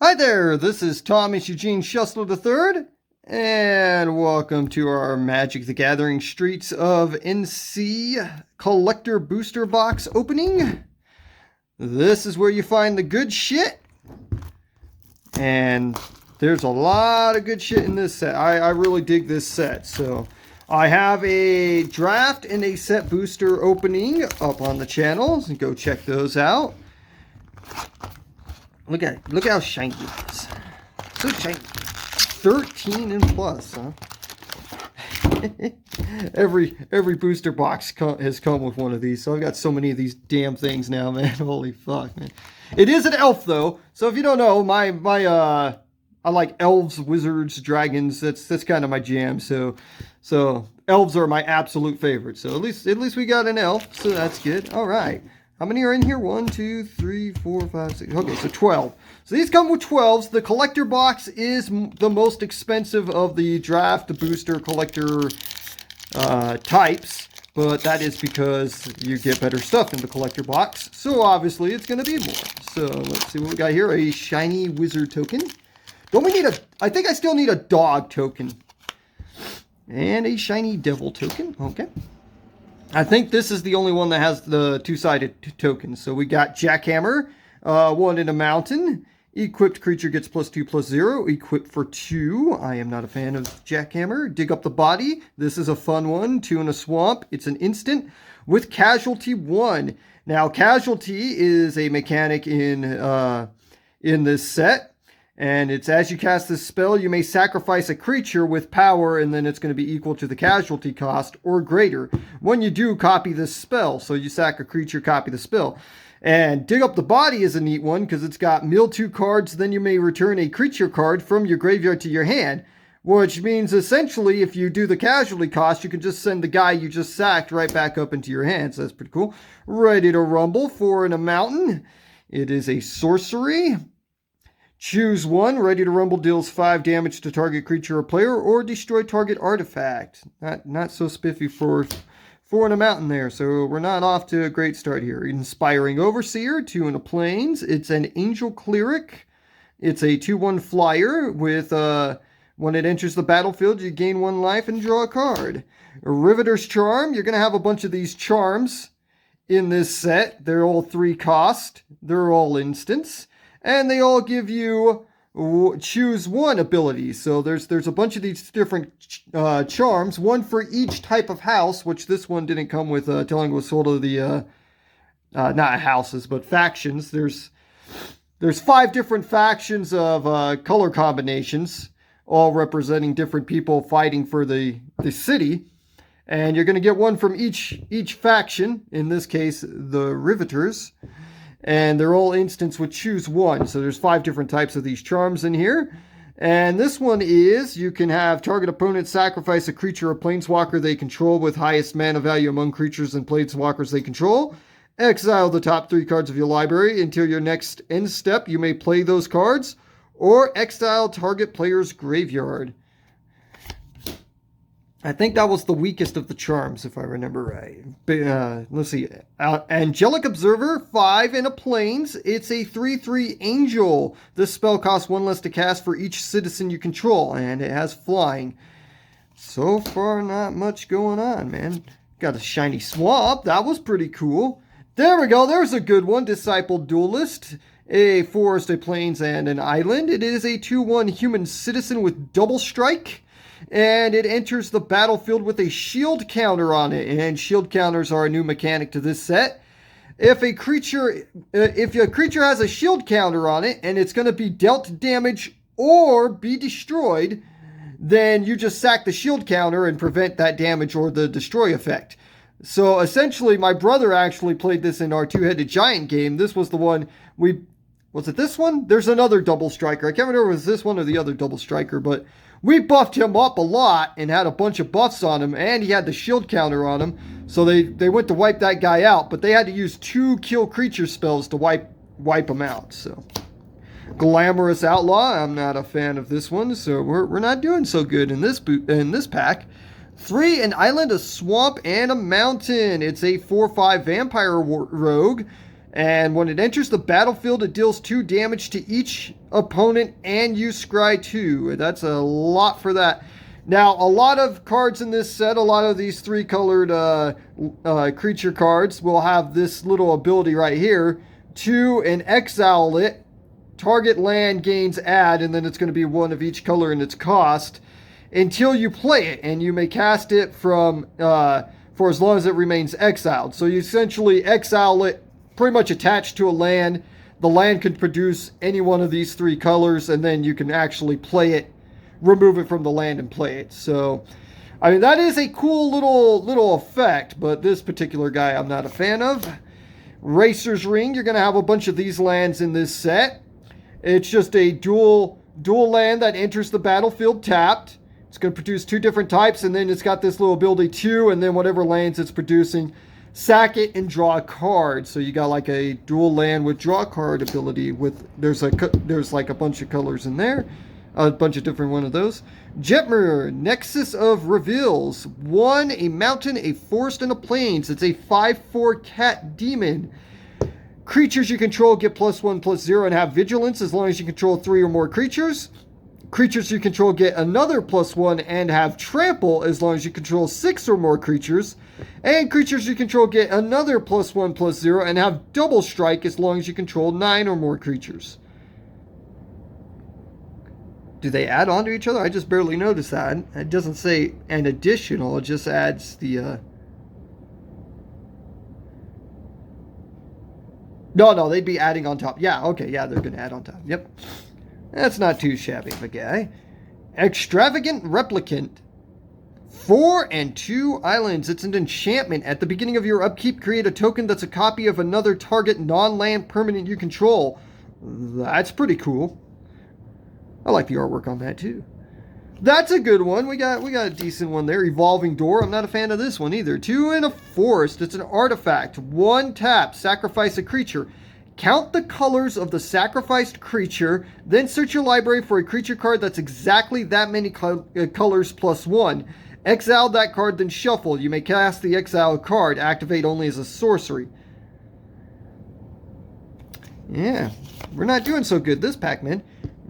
Hi there, this is Thomas Eugene Schussler III, and welcome to our Magic the Gathering Streets of NC Collector Booster Box opening. This is where you find the good shit, and there's a lot of good shit in this set. I really dig this set, so I have a draft and a set booster opening up on the channel, so go check those out. Look at it. Look how shiny it is. So shiny. 13 and plus, huh? every booster box has come with one of these. So I've got so many of these damn things now, man. Holy fuck, man. It is an elf though. So if you don't know, I like elves, wizards, dragons. That's kind of my jam. So elves are my absolute favorite. So at least we got an elf. So that's good. All right. How many are in here? 1, 2, 3, 4, 5, 6. Okay, so 12. So these come with 12s. The collector box is the most expensive of the draft, the booster, collector types. But that is because you get better stuff in the collector box. So obviously it's going to be more. So let's see what we got here. A shiny wizard token. Don't we need a... I think I still need a dog token. And a shiny devil token. Okay. I think this is the only one that has the two-sided tokens. So we got Jackhammer, 1 in a mountain. Equipped creature gets +2/+0. Equipped for 2. I am not a fan of Jackhammer. Dig up the body. This is a fun one. 2 in a swamp. It's an instant with Casualty 1. Now, Casualty is a mechanic in this set. And it's as you cast this spell, you may sacrifice a creature with power, and then it's going to be equal to the casualty cost or greater. When you do, copy this spell. So you sack a creature, copy the spell. And Dig Up the Body is a neat one because it's got mill 2 cards, then you may return a creature card from your graveyard to your hand. Which means essentially if you do the casualty cost, you can just send the guy you just sacked right back up into your hand. So that's pretty cool. Ready to Rumble, 4 in a mountain. It is a sorcery. Choose 1. Ready to Rumble deals 5 damage to target creature or player, or destroy target artifact. Not so spiffy for 4 in a mountain there, so we're not off to a great start here. Inspiring Overseer, 2 in a plains. It's an Angel Cleric. It's a 2/1 flyer with, when it enters the battlefield, you gain 1 life and draw a card. Riveter's Charm. You're going to have a bunch of these charms in this set. They're all 3 cost. They're all instants. And they all give you choose 1 abilities. So there's a bunch of these different charms, 1 for each type of house, which this one didn't come with telling us sort of the, not houses, but factions. There's 5 different factions of color combinations, all representing different people fighting for the city. And you're going to get 1 from each faction, in this case, the Riveters. And they're all instants with choose 1. So there's 5 different types of these charms in here. And this one is, you can have target opponent sacrifice a creature or planeswalker they control with highest mana value among creatures and planeswalkers they control. Exile the top 3 cards of your library until your next end step. You may play those cards. Or exile target player's graveyard. I think that was the weakest of the charms, if I remember right. Let's see. Angelic Observer, 5 in a plains. It's a 3/3 angel. This spell costs 1 less to cast for each citizen you control, and it has flying. So far, not much going on, man. Got a shiny swamp. That was pretty cool. There we go. There's a good one. Disciple Duelist. A forest, a plains, and an island. It is a 2/1 human citizen with double strike. And it enters the battlefield with a shield counter on it. And shield counters are a new mechanic to this set. If a creature has a shield counter on it, and it's going to be dealt damage or be destroyed, then you just sack the shield counter and prevent that damage or the destroy effect. So essentially, my brother actually played this in our 2-headed giant game. This was the one was it this one? There's another double striker. I can't remember if it was this one or the other double striker, but we buffed him up a lot and had a bunch of buffs on him, and he had the shield counter on him. So they went to wipe that guy out, but they had to use 2 kill creature spells to wipe him out. So Glamorous Outlaw, I'm not a fan of this one, so we're not doing so good in this pack. 3, an island, a swamp, and a mountain. It's a 4/5 vampire rogue. And when it enters the battlefield, it deals 2 damage to each opponent, and you scry 2. That's a lot for that. Now, a lot of cards in this set, a lot of these 3-colored creature cards will have this little ability right here to and exile it. Target land gains add, and then it's going to be 1 of each color in its cost until you play it, and you may cast it from for as long as it remains exiled. So you essentially exile it, pretty much attached to a land. The land can produce any one of these 3 colors, and then you can actually play it, remove it from the land and play it. So, I mean, that is a cool little effect, but this particular guy I'm not a fan of. Racer's Ring, you're going to have a bunch of these lands in this set. It's just a dual land that enters the battlefield tapped. It's going to produce 2 different types, and then it's got this little ability 2, and then whatever lands it's producing, sack it and draw a card. So you got like a dual land with draw card ability. With there's like a bunch of colors in there, a bunch of different one of those. Jet Mirror, Nexus of Reveals. 1, a mountain, a forest, and a plains. It's a 5/4 cat demon. Creatures you control get +1/+0 and have vigilance as long as you control 3 or more creatures. Creatures you control get another +1 and have trample as long as you control 6 or more creatures. And creatures you control get another +1/+0 and have double strike as long as you control 9 or more creatures. Do they add on to each other? I just barely noticed that. It doesn't say an additional, it just adds the... No, they'd be adding on top. Yeah, okay, yeah, they're going to add on top. Yep. That's not too shabby of a guy. Extravagant Replicant. 4 and 2 islands. It's an enchantment. At the beginning of your upkeep, create a token that's a copy of another target non-land permanent you control. That's pretty cool. I like the artwork on that too. That's a good one. We got a decent one there. Evolving Door. I'm not a fan of this one either. 2 and a forest. It's an artifact. 1 tap. Sacrifice a creature. Count the colors of the sacrificed creature. Then search your library for a creature card that's exactly that many colors +1. Exile that card, then shuffle. You may cast the exiled card. Activate only as a sorcery. Yeah, we're not doing so good this pack, man.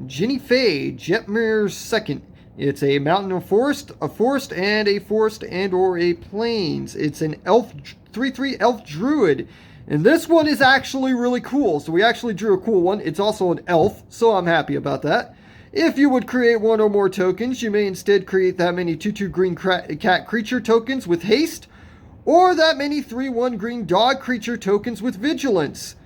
Ginny Faye, Jet Mirror's second. It's a mountain or forest, a forest and or a plains. It's an elf 3/3 elf druid. And this one is actually really cool. So we actually drew a cool one. It's also an elf, so I'm happy about that. If you would create 1 or more tokens, you may instead create that many 2/2 green cat creature tokens with haste, or that many 3/1 green dog creature tokens with vigilance.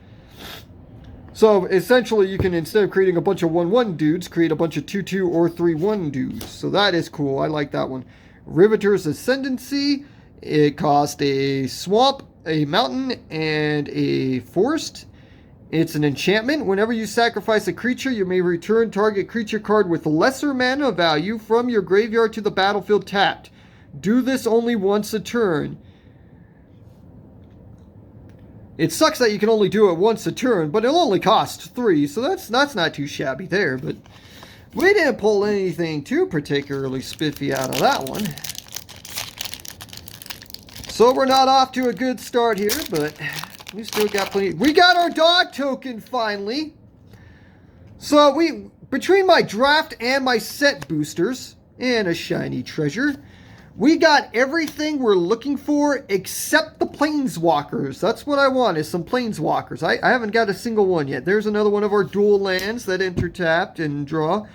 So essentially you can, instead of creating a bunch of 1/1 dudes, create a bunch of 2/2 or 3/1 dudes. So that is cool. I like that one. Riveter's Ascendancy. It cost a swamp, a mountain, and a forest. It's an enchantment. Whenever you sacrifice a creature, you may return target creature card with lesser mana value from your graveyard to the battlefield tapped. Do this only once a turn. It sucks that you can only do it once a turn, but it'll only cost 3, so that's not too shabby there. But we didn't pull anything too particularly spiffy out of that one. So we're not off to a good start here, but we still got plenty. We got our dog token finally. So between my draft and my set boosters and a shiny treasure, we got everything we're looking for except the planeswalkers. That's what I want, is some planeswalkers. I haven't got a single one yet. There's another one of our dual lands that enter tapped and draw.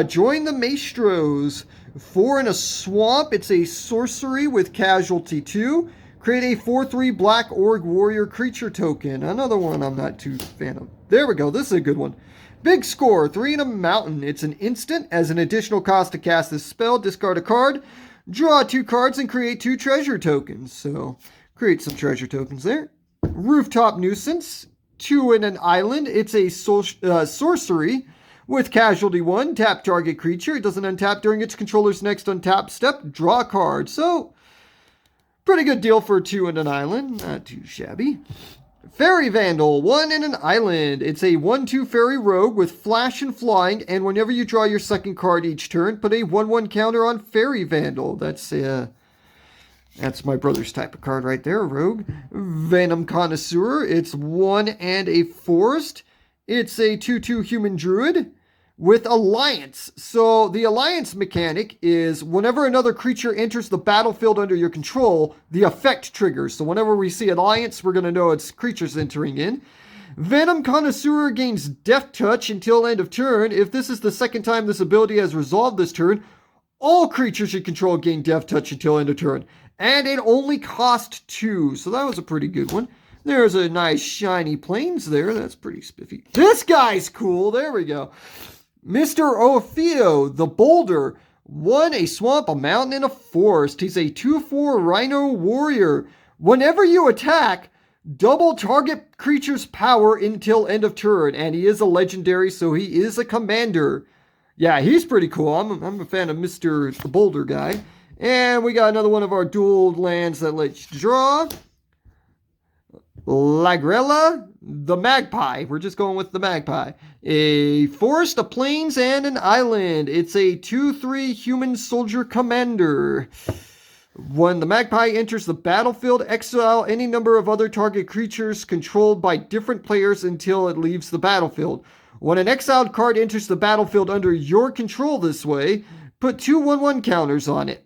Join the Maestros. 4 in a swamp. It's a sorcery with casualty 2. Create a 4/3 black orc warrior creature token. Another one I'm not too fan of. There we go. This is a good one. Big score. 3 in a mountain. It's an instant. As an additional cost to cast this spell, discard a card. Draw 2 cards and create 2 treasure tokens. So, create some treasure tokens there. Rooftop Nuisance. 2 in an island. It's a sorcery with casualty 1. Tap target creature. It doesn't untap during its controller's next untap step. Draw a card. So, pretty good deal for 2 in an island. Not too shabby. Fairy Vandal, 1 in an island. It's a 1/2 fairy rogue with flash and flying, and whenever you draw your second card each turn, put a 1/1 counter on Fairy Vandal. That's my brother's type of card right there, rogue. Venom Connoisseur, it's 1 and a forest. It's a 2/2 human druid with Alliance. So the Alliance mechanic is whenever another creature enters the battlefield under your control, the effect triggers. So whenever we see Alliance, we're going to know it's creatures entering in. Venom Connoisseur gains Death Touch until end of turn. If this is the second time this ability has resolved this turn, all creatures you control gain Death Touch until end of turn. And it only cost 2, so that was a pretty good one. There's a nice shiny plains there. That's pretty spiffy. This guy's cool. There we go. Mr. Ophio, the Boulder. 1, a swamp, a mountain, and a forest. He's a 2/4 Rhino Warrior. Whenever you attack, double target creature's power until end of turn. And he is a legendary, so he is a commander. Yeah, he's pretty cool. I'm a fan of Mr. the Boulder guy. And we got another one of our dual lands that lets you draw. Lagrella, the Magpie. We're just going with the Magpie. A forest, a plains, and an island. It's a 2/3 human soldier commander. When the Magpie enters the battlefield, exile any number of other target creatures controlled by different players until it leaves the battlefield. When an exiled card enters the battlefield under your control this way, put 2 1/1 counters on it.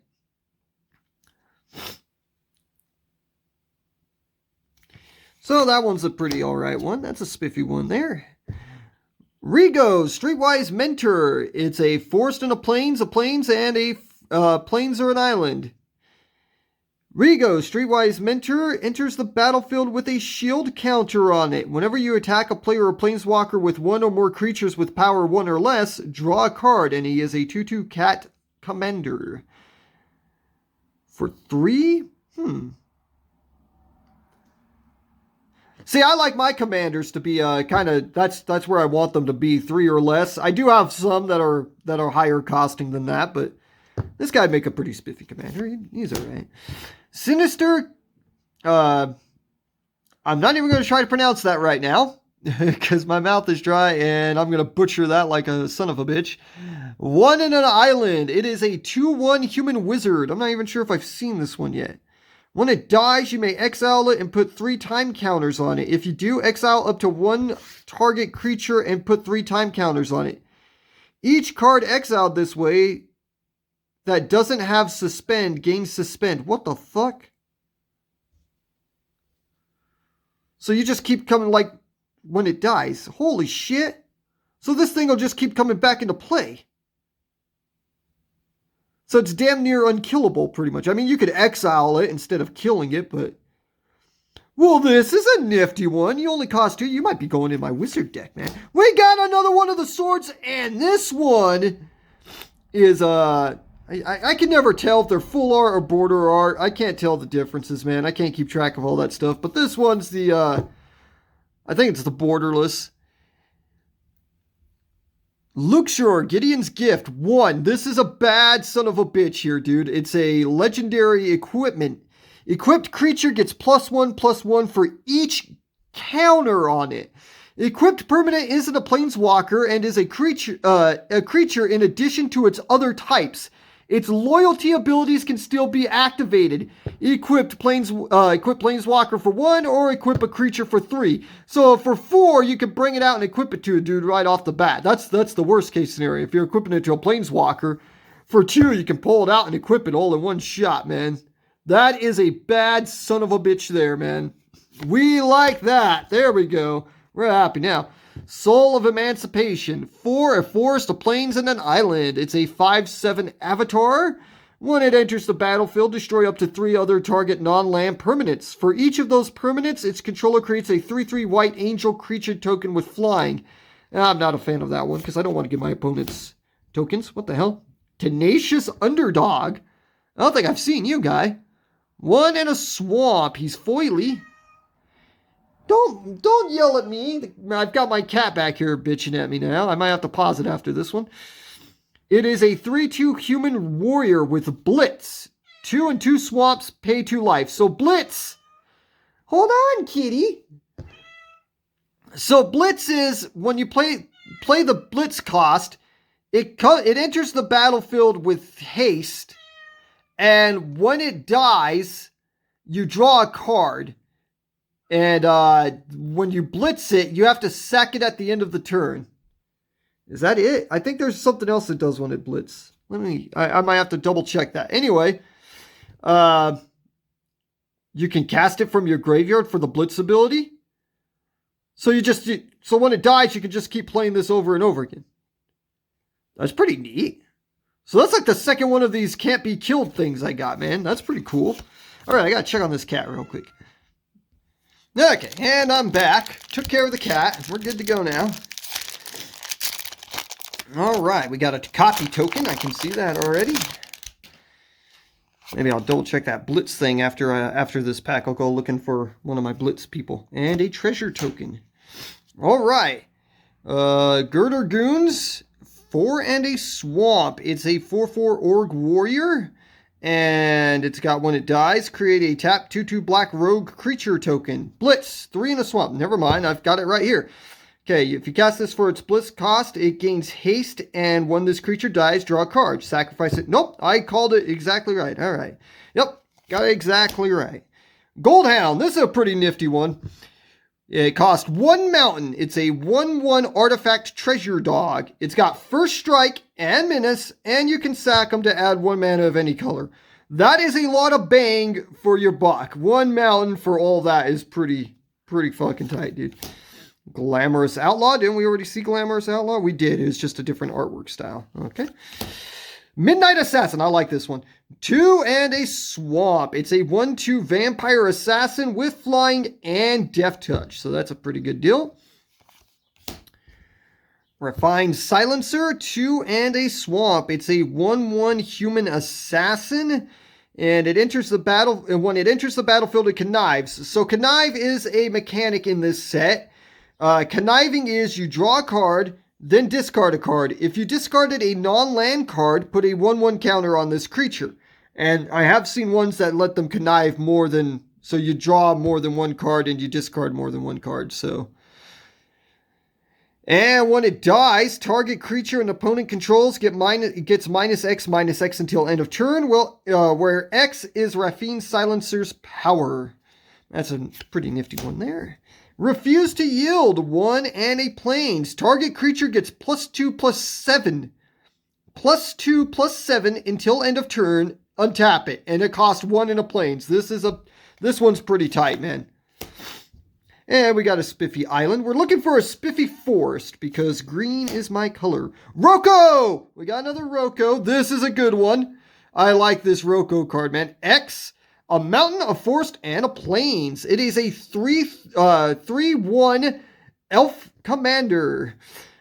So that one's a pretty alright one. That's a spiffy one there. Rigo, Streetwise Mentor. It's a forest and a plains, and a plains or an island. Rigo, Streetwise Mentor, enters the battlefield with a shield counter on it. Whenever you attack a player or planeswalker with 1 or more creatures with power 1 or less, draw a card, and he is a 2/2 cat commander. For 3? See, I like my commanders to be kind of that's where I want them to be, 3 or less. I do have some that are higher costing than that, but this guy'd make a pretty spiffy commander. He's all right. Sinister. I'm not even going to try to pronounce that right now because my mouth is dry and I'm going to butcher that like a son of a bitch. 1 in an island. It is a 2/1 human wizard. I'm not even sure if I've seen this one yet. When it dies, you may exile it and put 3 time counters on it. If you do, exile up to 1 target creature and put 3 time counters on it. Each card exiled this way that doesn't have suspend gains suspend. What the fuck? So you just keep coming like when it dies. Holy shit. So this thing will just keep coming back into play. So it's damn near unkillable, pretty much. I mean, you could exile it instead of killing it, but... Well, this is a nifty one. You only cost 2. You might be going in my wizard deck, man. We got another one of the swords, and this one is, I can never tell if they're full art or border art. I can't tell the differences, man. I can't keep track of all that stuff. But this one's the, I think it's the borderless. Luxor, Gideon's Gift. 1. This is a bad son of a bitch here, dude. It's a legendary equipment. Equipped creature gets +1/+1 for each counter on it. Equipped permanent isn't a planeswalker and is a creature in addition to its other types. Its loyalty abilities can still be activated. Equip planeswalker for 1 or equip a creature for 3. So for 4, you can bring it out and equip it to a dude right off the bat. That's the worst case scenario. If you're equipping it to a planeswalker, for 2, you can pull it out and equip it all in one shot, man. That is a bad son of a bitch there, man. We like that. There we go. We're happy now. Soul of Emancipation. 4, a forest, a plains, and an island. It's a 5/7 avatar. When it enters the battlefield, destroy up to 3 other target non-land permanents. For each of those permanents, its controller creates a 3/3 white angel creature token with flying. I'm not a fan of that one because I don't want to give my opponents tokens. What the hell? Tenacious Underdog. I don't think I've seen you, guy. 1 in a swamp. He's foily. Don't yell at me. I've got my cat back here bitching at me now. I might have to pause it after this one. It is a 3/2 human warrior with Blitz. 2 and 2 swamps, pay 2 life. So Blitz. Hold on, kitty. So Blitz is when you play the Blitz cost, it enters the battlefield with haste, and when it dies, you draw a card. And when you blitz it, you have to sack it at the end of the turn. Is that it? I think there's something else it does when it blitz. I might have to double check that. Anyway, you can cast it from your graveyard for the blitz ability. So so when it dies, you can just keep playing this over and over again. That's pretty neat. So that's like the second one of these can't be killed things I got, man. That's pretty cool. All right, I got to check on this cat real quick. Okay, and I'm back. Took care of the cat. We're good to go now. All right, we got a copy token. I can see that already. Maybe I'll double check that blitz thing after this pack. I'll go looking for one of my blitz people. And a treasure token. All right. Girder Goons, 4 and a swamp. It's a 4/4 Org Warrior. And it's got when it dies, create a tap 2/2 black rogue creature token. Blitz, 3 and a swamp. Never mind, I've got it right here. Okay, if you cast this for its blitz cost, it gains haste, and when this creature dies, draw a card. Sacrifice it. Nope, I called it exactly right. All right. Yep, got it exactly right. Goldhound, this is a pretty nifty one. It costs 1 mountain. It's a 1/1 artifact treasure dog. It's got first strike and menace, and you can sack them to add 1 mana of any color. That is a lot of bang for your buck. 1 mountain for all that is pretty fucking tight, dude. Glamorous Outlaw. Didn't we already see Glamorous Outlaw? We did. It was just a different artwork style. Okay. Midnight Assassin. I like this one. 2 and a swamp. It's a 1/2 vampire assassin with flying and death touch. So that's a pretty good deal. Refined Silencer. 2 and a swamp. It's a 1/1 human assassin. And it enters the battle. And when it enters the battlefield, it connives. So connive is a mechanic in this set. Conniving is you draw a card, then discard a card. If you discarded a non-land card, put a 1/1 counter on this creature. And I have seen ones that let them connive more than, so you draw more than 1 card and you discard more than 1 card. So, and when it dies, target creature an opponent controls gets -X until end of turn. Well, where X is Rafine Silencer's power. That's a pretty nifty one there. Refuse to yield. 1 and a plains. Target creature gets +2/+7. +2/+7 until end of turn. Untap it. And it costs 1 and a plains. This one's pretty tight, man. And we got a Spiffy Island. We're looking for a Spiffy Forest because green is my color. Roko! We got another Roko. This is a good one. I like this Roko card, man. X. A mountain, a forest, and a plains. It is a 3/1 elf commander.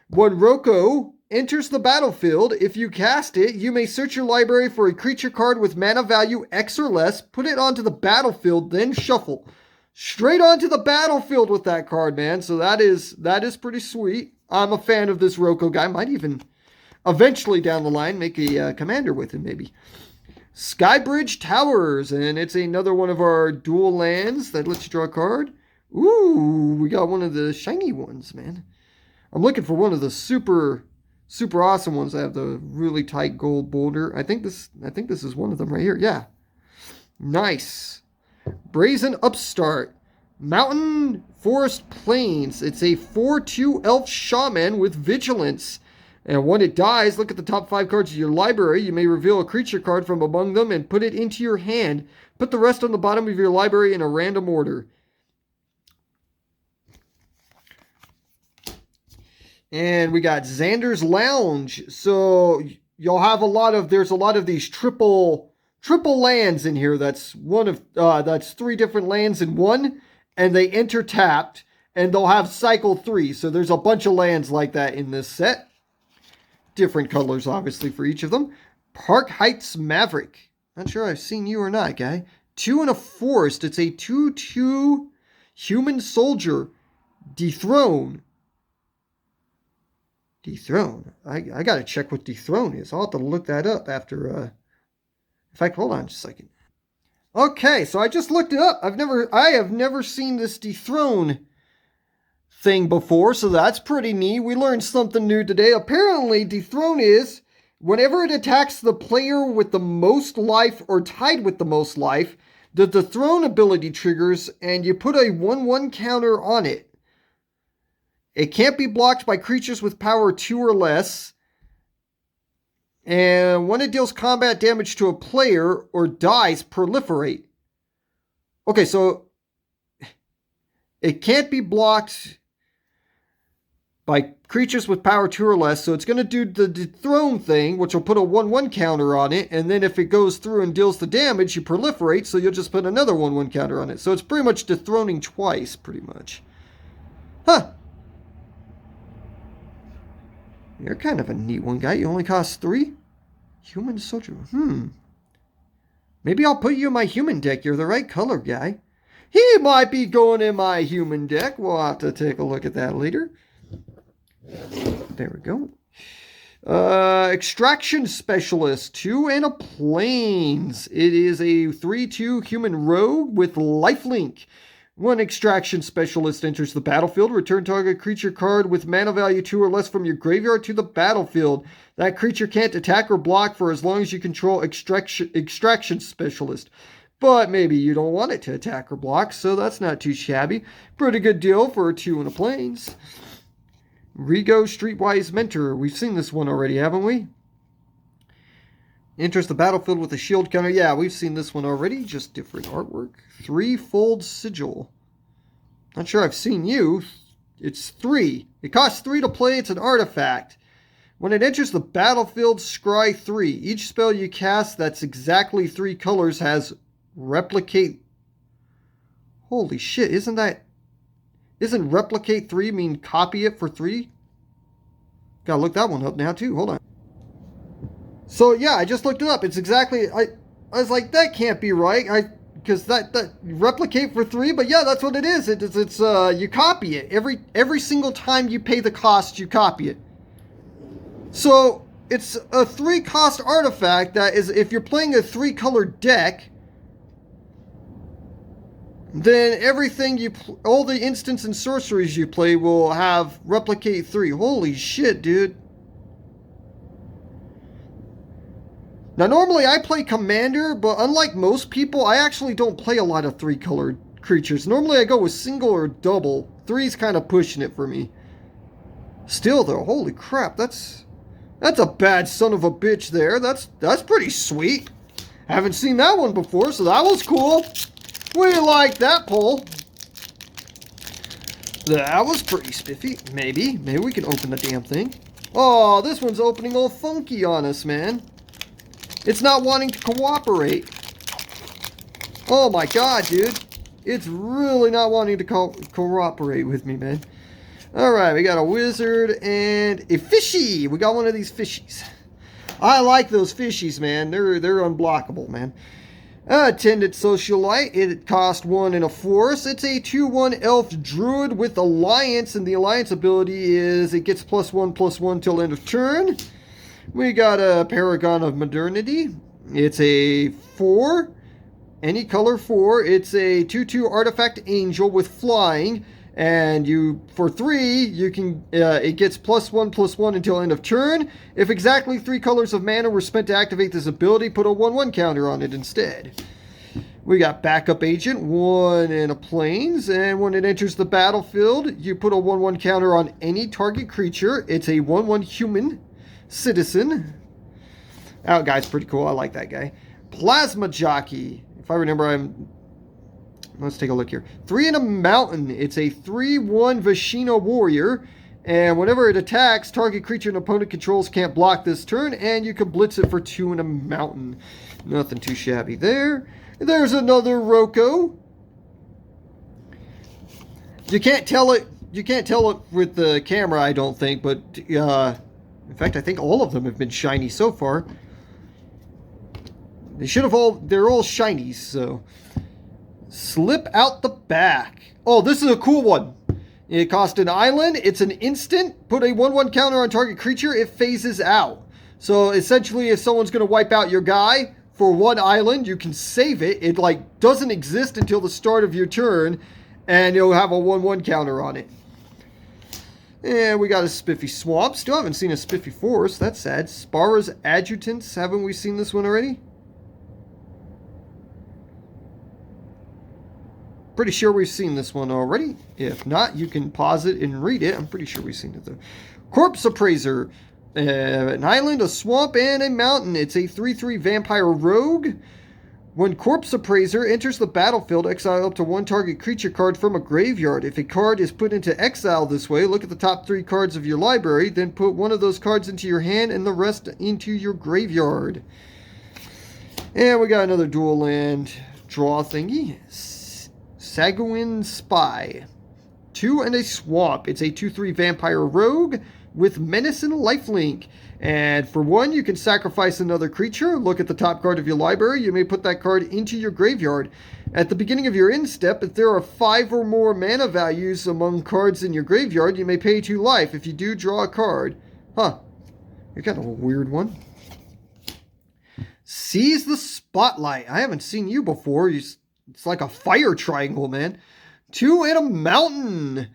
When Roko enters the battlefield, if you cast it, you may search your library for a creature card with mana value X or less, put it onto the battlefield, then shuffle. Straight onto the battlefield with that card, man. So that is pretty sweet. I'm a fan of this Roko guy. Might even eventually down the line make a commander with him, maybe. Skybridge Towers, and it's another one of our dual lands that lets you draw a card. Ooh, we got one of the shiny ones, man. I'm looking for one of the super awesome ones that have the really tight gold border. I think this is one of them right here. Yeah. Nice. Brazen Upstart. Mountain Forest Plains. It's a 4/2 elf shaman with vigilance. And when it dies, look at the top 5 cards of your library. You may reveal a creature card from among them and put it into your hand. Put the rest on the bottom of your library in a random order. And we got Xander's Lounge. So you'll have there's a lot of these triple lands in here. That's that's 3 different lands in one, and they enter tapped, and they'll have cycle 3. So there's a bunch of lands like that in this set. Different colors, obviously, for each of them. Park Heights Maverick. Not sure I've seen you or not, guy. 2 and a forest. It's a 2/2 human soldier. Dethrone. Dethrone. I gotta check what dethrone is. I'll have to look that up after. In fact, hold on just a second. Okay, so I just looked it up. I have never seen this dethrone thing before, so that's pretty neat. We learned something new today. Apparently, dethrone is whenever it attacks the player with the most life or tied with the most life, the dethrone ability triggers, and you put a 1/1 counter on it. It can't be blocked by creatures with power 2 or less. And when it deals combat damage to a player or dies, proliferate. Okay, so it can't be blocked by creatures with power 2 or less, so it's going to do the dethrone thing, which will put a 1/1 counter on it, and then if it goes through and deals the damage, you proliferate, so you'll just put another 1/1 counter on it. So it's pretty much dethroning twice, pretty much. Huh. You're kind of a neat one, guy. You only cost 3? Human soldier. Maybe I'll put you in my human deck. You're the right color, guy. He might be going in my human deck. We'll have to take a look at that later. There we go. Extraction Specialist. 2 and a Plains. It is a 3/2 human rogue with lifelink. When Extraction Specialist enters the battlefield, return target creature card with mana value 2 or less from your graveyard to the battlefield. That creature can't attack or block for as long as you control Extraction Specialist. But maybe you don't want it to attack or block, so that's not too shabby. Pretty good deal for a 2 and a Plains. Rigo Streetwise Mentor. We've seen this one already, haven't we? Enters the battlefield with a shield counter. Yeah, we've seen this one already, just different artwork. 3-fold Sigil. Not sure I've seen you. It's 3. It costs 3 to play. It's an artifact. When it enters the battlefield, scry 3. Each spell you cast that's exactly 3 colors has replicate. Holy shit, isn't replicate 3 mean copy it for 3? Gotta look that one up now too. Hold on. So yeah, I just looked it up. It's exactly, I was like, that can't be right. Because that replicate for 3, but yeah, that's what it is. It's you copy it. Every single time you pay the cost, you copy it. So it's a 3-cost artifact that is, if you're playing a 3-color deck, then everything all the instants and sorceries you play will have replicate 3. Holy shit, dude. Now, normally I play Commander, but unlike most people, I actually don't play a lot of 3-colored creatures. Normally I go with single or double. 3's kind of pushing it for me. Still, though, holy crap, that's a bad son of a bitch there. That's pretty sweet. Haven't seen that one before, so that was cool. We like that pull. That was pretty spiffy. Maybe we can open the damn thing. Oh, this one's opening all funky on us, man. It's not wanting to cooperate. Oh my god, dude. It's really not wanting to cooperate with me, man. Alright, we got a wizard and a fishy. We got one of these fishies. I like those fishies, man. They're unblockable, man. Attendant Socialite. It cost 1 and a force. It's a 2/1 elf druid with alliance, and the alliance ability is it gets +1/+1 till end of turn. We got a Paragon of Modernity. It's a 4. Any color 4. It's a 2/2 artifact angel with flying. And for 3, you can it gets +1/+1 until end of turn. If exactly 3 colors of mana were spent to activate this ability, put a 1/1 counter on it instead. We got Backup Agent, 1 and a Plains, and when it enters the battlefield, you put a 1/1 counter on any target creature. It's a 1/1 human citizen. That guy's pretty cool. I like that guy. Plasma Jockey. If I remember, let's take a look here. 3 and a mountain. It's a 3/1 Vashina warrior. And whenever it attacks, target creature an opponent controls can't block this turn. And you can blitz it for 2 and a mountain. Nothing too shabby there. There's another Roko. You can't tell it with the camera, I don't think. But in fact, I think all of them have been shiny so far. They're all shinies, so. Slip out the back. Oh, this is a cool one. It costs an island. It's an instant. Put a 1/1 counter on target creature. It phases out. So essentially, if someone's going to wipe out your guy for 1 island, you can save it. It doesn't exist until the start of your turn, and you'll have a 1/1 counter on it. And we got a Spiffy Swamp. Still haven't seen a Spiffy Forest. That's sad. Spara's Adjutants. Haven't we seen this one already? Pretty sure we've seen this one already. If not, you can pause it and read it. I'm pretty sure we've seen it though. Corpse Appraiser. An island, a swamp, and a mountain. It's a 3/3 vampire rogue. When Corpse Appraiser enters the battlefield, exile up to one target creature card from a graveyard. If a card is put into exile this way, look at the top 3 cards of your library, then put one of those cards into your hand and the rest into your graveyard. And we got another dual land draw thingy. Saguin Spy. 2 and a swamp. It's a 2/3 vampire rogue with menace and lifelink. And for 1, you can sacrifice another creature. Look at the top card of your library. You may put that card into your graveyard. At the beginning of your end step, if there are 5 or more mana values among cards in your graveyard, you may pay 2 life. If you do, draw a card. Huh. You're kind of a weird one. Seize the Spotlight. I haven't seen you before. It's like a fire triangle, man. 2 and a mountain.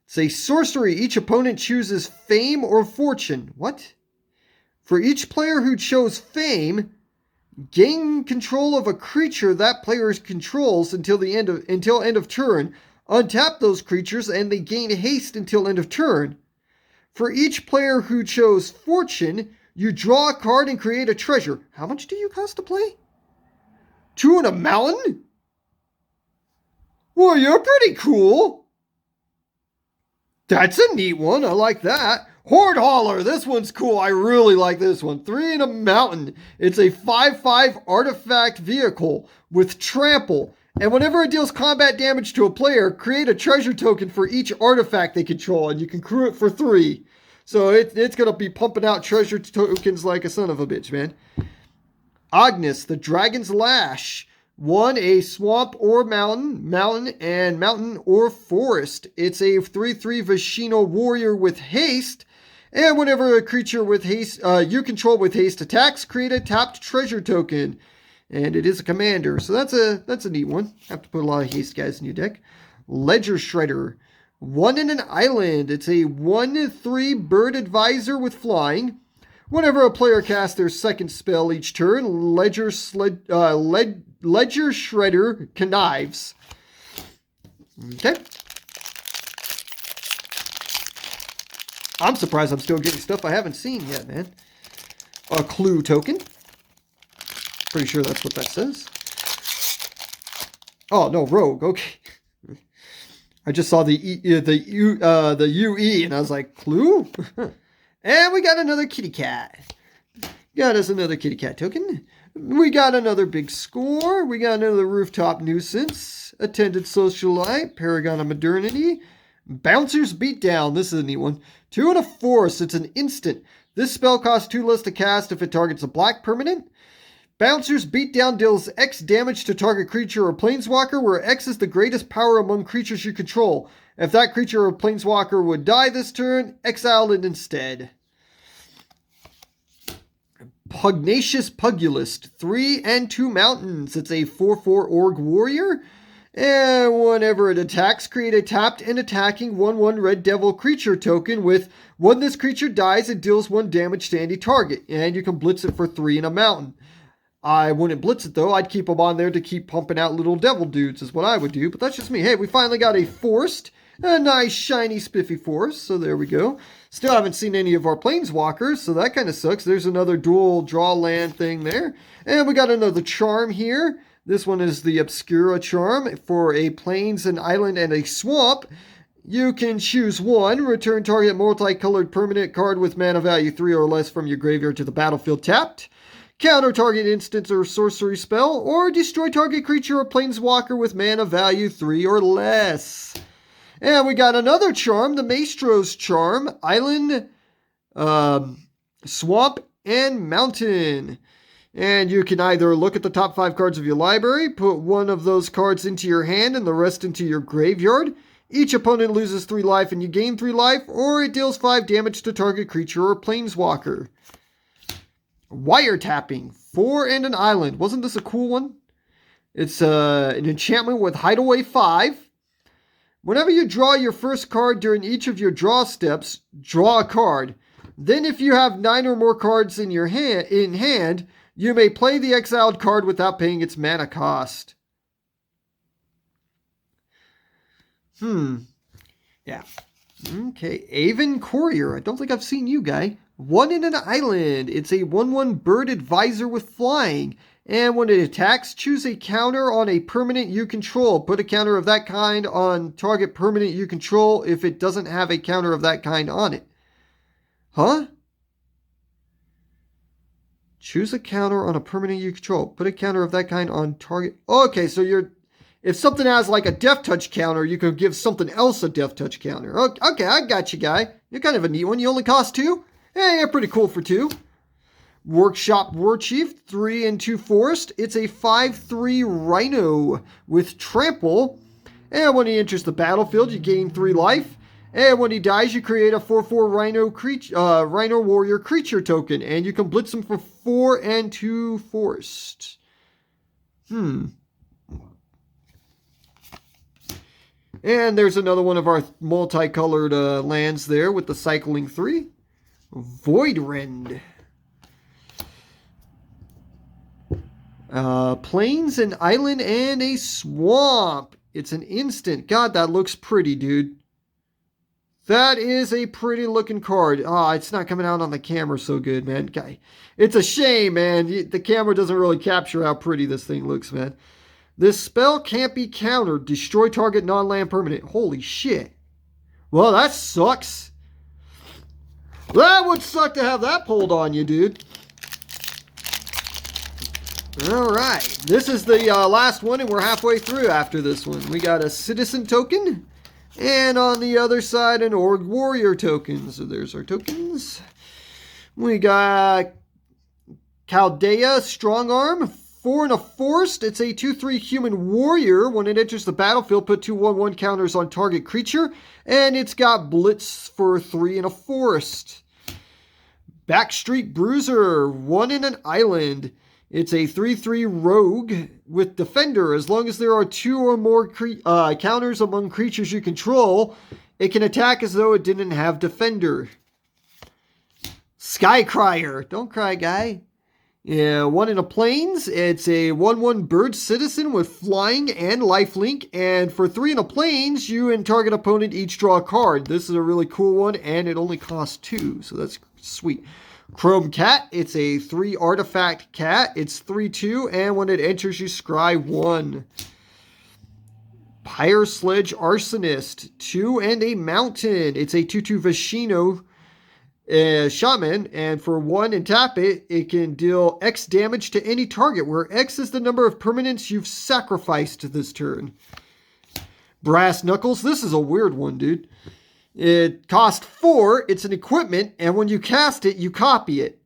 It's a sorcery. Each opponent chooses fame or fortune. What? For each player who chose fame, gain control of a creature that player controls until end of turn. Untap those creatures and they gain haste until end of turn. For each player who chose fortune, you draw a card and create a treasure. How much do you cost to play? 2 and a mountain? Well, you're pretty cool. That's a neat one. I like that. Horde Hauler. This one's cool. I really like this one. 3 and a mountain. It's a 5/5 artifact vehicle with trample. And whenever it deals combat damage to a player, create a treasure token for each artifact they control. And you can crew it for 3. So it's going to be pumping out treasure tokens like a son of a bitch, man. Agnes, the Dragon's Lash. 1, a swamp or mountain or forest. It's a 3/3 Vashino warrior with haste. And whenever a creature with haste you control with haste attacks, create a tapped treasure token. And it is a commander. So that's a neat one. Have to put a lot of haste guys in your deck. Ledger Shredder. 1 in an island. It's a 1/3 bird advisor with flying. Whenever a player casts their second spell each turn, Ledger Shredder connives. Okay. I'm surprised I'm still getting stuff I haven't seen yet, man. A clue token. Pretty sure that's what that says. Oh, no, rogue. Okay. I just saw the UE and I was like, clue? And we got another kitty cat. Got us another kitty cat token. We got another big score. We got another rooftop nuisance. Attended socialite. Paragon of modernity. Bouncer's beatdown. This is a neat one. 2 and a force. It's an instant. This spell costs 2 less to cast if it targets a black permanent. Bouncer's beatdown deals X damage to target creature or planeswalker, where X is the greatest power among creatures you control. If that creature or planeswalker would die this turn, exile it instead. Pugnacious Pugilist. 3 and 2 mountains. It's a 4/4 org warrior. And whenever it attacks, create a tapped and attacking 1/1 red devil creature token with when this creature dies, it deals 1 damage to any target. And you can blitz it for 3 and a mountain. I wouldn't blitz it though. I'd keep them on there to keep pumping out little devil dudes is what I would do. But that's just me. Hey, we finally got a forced. A nice, shiny, spiffy force. So there we go. Still haven't seen any of our planeswalkers, so that kind of sucks. There's another dual draw land thing there. And we got another charm here. This one is the Obscura charm for a plains, an island, and a swamp. You can choose 1. Return target multicolored permanent card with mana value 3 or less from your graveyard to the battlefield tapped. Counter target instance or sorcery spell. Or destroy target creature or planeswalker with mana value 3 or less. And we got another charm, the Maestro's charm, island, swamp, and mountain. And you can either look at the top 5 cards of your library, put one of those cards into your hand and the rest into your graveyard. Each opponent loses 3 life and you gain 3 life, or it deals 5 damage to target creature or planeswalker. Wiretapping, 4 and an island. Wasn't this a cool one? It's an enchantment with Hideaway 5. Whenever you draw your first card during each of your draw steps, draw a card. Then if you have 9 or more cards in your hand, you may play the exiled card without paying its mana cost. Yeah. Okay, Avon Courier. I don't think I've seen you, guy. 1 in an island. It's a 1/1 bird advisor with flying. And when it attacks, choose a counter on a permanent you control. Put a counter of that kind on target permanent you control if it doesn't have a counter of that kind on it. Huh? Choose a counter on a permanent you control. Put a counter of that kind on target. Okay, so if something has like a death touch counter, you can give something else a death touch counter. Okay, I got you, guy. You're kind of a neat one. You only cost 2? Yeah, pretty cool for 2. Workshop War Chief, 3 and 2 forest. It's a 5/3 Rhino with trample. And when he enters the battlefield, you gain 3 life. And when he dies, you create a 4/4 Rhino Warrior creature token. And you can blitz him for 4 and 2 forest. And there's another one of our multicolored lands there with the cycling 3. Voidrend. Plains, an island, and a swamp. It's an instant. God, that looks pretty, dude. That is a pretty looking card. It's not coming out on the camera so good, man. Guy, it's a shame, man. The camera doesn't really capture how pretty this thing looks, man. This spell can't be countered. Destroy target non-land permanent. Holy shit. Well, that sucks. That would suck to have that pulled on you, dude. Alright, this is the last one, and we're halfway through after this one. We got a Citizen token, and on the other side, an Org Warrior token. So there's our tokens. We got Chaldea Strong Arm, 4 and a forest. It's a 2/3 human warrior. When it enters the battlefield, put 2 1/1 counters on target creature, and it's got Blitz for 3 and a forest. Backstreet Bruiser, 1 in an island. It's a 3/3 rogue with defender. As long as there are 2 or more counters among creatures you control, it can attack as though it didn't have defender. Skycrier. Don't cry, guy. Yeah, 1 in a plains. It's a 1/1 bird citizen with flying and lifelink. And for 3 in a plains, you and target opponent each draw a card. This is a really cool one, and it only costs 2. So that's sweet. Chrome Cat, it's a 3 artifact cat. It's 3/2, and when it enters, you scry 1. Pyre Sledge Arsonist, 2 and a mountain. It's a 2/2 Vashino shaman, and for 1 and tap it, it can deal X damage to any target, where X is the number of permanents you've sacrificed this turn. Brass Knuckles, this is a weird one, dude. It costs 4, it's an equipment, and when you cast it, you copy it.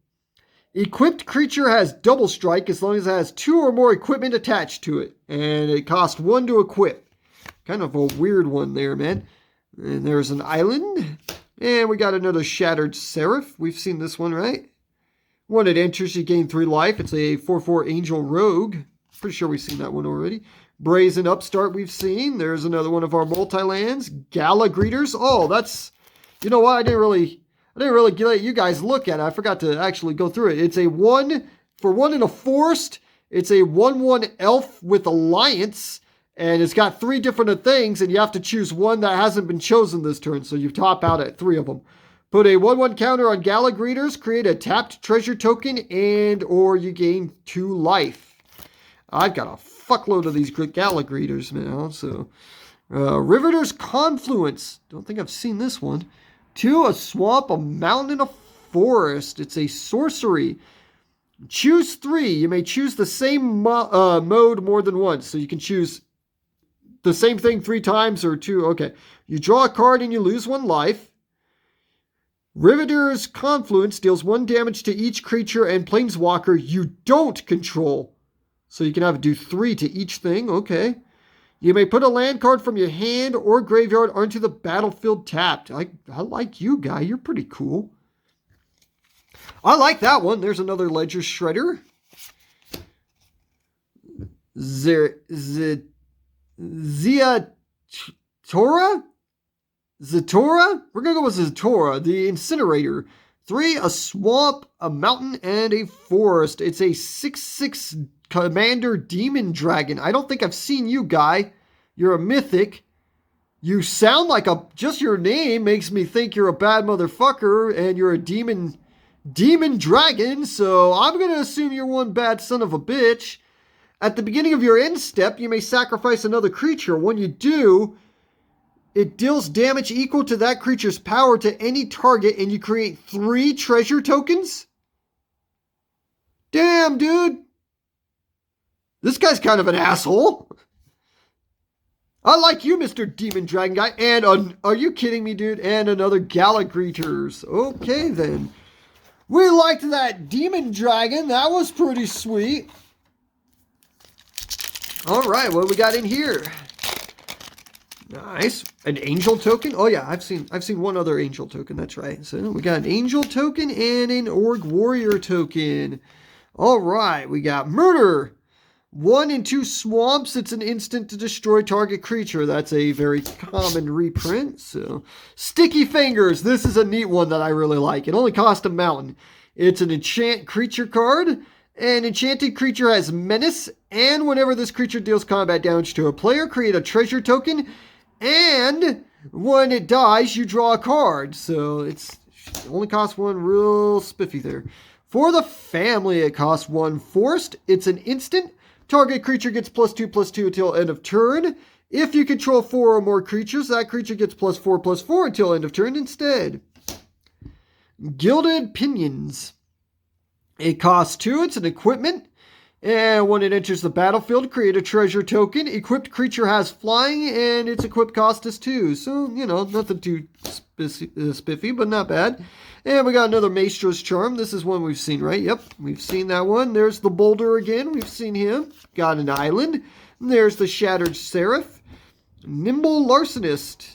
Equipped creature has double strike as long as it has 2 or more equipment attached to it. And it costs 1 to equip. Kind of a weird one there, man. And there's an island. And we got another Shattered Seraph. We've seen this one, right? When it enters, you gain 3 life. It's a 4/4 Angel Rogue. Pretty sure we've seen that one already. Brazen Upstart we've seen. There's another one of our multi-lands. Gala Greeters. Oh, that's... You know what? I didn't really let you guys look at it. I forgot to actually go through it. It's a 1 for 1 in a forest. It's a 1/1 elf with alliance. And it's got 3 different things. And you have to choose one that hasn't been chosen this turn. So you top out at 3 of them. Put a 1/1 counter on Gala Greeters. Create a tapped treasure token. And or you gain 2 life. I've got a fuckload of these Gala Greeters now. So, Riveter's Confluence. Don't think I've seen this one. 2, a swamp, a mountain, and a forest. It's a sorcery. Choose 3. You may choose the same mode more than once. So you can choose the same thing 3 times or 2. Okay. You draw a card and you lose 1 life. Riveter's Confluence deals 1 damage to each creature and planeswalker you don't control. So you can have it do 3 to each thing. Okay. You may put a land card from your hand or graveyard onto the battlefield tapped. I like you, guy. You're pretty cool. I like that one. There's another Ledger Shredder. Zatora? Zatora? We're going to go with Zatora, the Incinerator. 3, a swamp, a mountain, and a forest. It's a 6/6 Commander Demon Dragon. I don't think I've seen you, guy. You're a mythic. You sound like just your name makes me think you're a bad motherfucker and you're a demon dragon, so I'm going to assume you're one bad son of a bitch. At the beginning of your end step, you may sacrifice another creature. When you do, it deals damage equal to that creature's power to any target, and you create 3 treasure tokens? Damn, dude. This guy's kind of an asshole. I like you, Mr. Demon Dragon Guy. And are you kidding me, dude? And another Gala Greeters. Okay, then. We liked that Demon Dragon. That was pretty sweet. All right, what do we got in here? Nice. An Angel token? Oh, yeah, I've seen one other Angel token. That's right. So we got an Angel token and an Orc Warrior token. All right, we got Murder. 1 and 2 swamps. It's an instant to destroy target creature. That's a very common reprint. So, Sticky Fingers. This is a neat one that I really like. It only costs a mountain. It's an enchant creature card. An enchanted creature has menace, and whenever this creature deals combat damage to a player, create a treasure token. And when it dies, you draw a card. So it only costs 1. Real spiffy there. For the family, it costs 1 forced. It's an instant. Target creature gets +2/+2 until end of turn. If you control 4 or more creatures, that creature gets +4/+4 until end of turn instead. Gilded Pinions. It costs 2. It's an equipment. And when it enters the battlefield, create a treasure token. Equipped creature has flying, and its equipped cost is 2. So, nothing too spiffy, but not bad. And we got another Maestro's Charm. This is one we've seen, right? Yep, we've seen that one. There's the Boulder again. We've seen him. Got an island. There's the Shattered Seraph. Nimble Larcenist.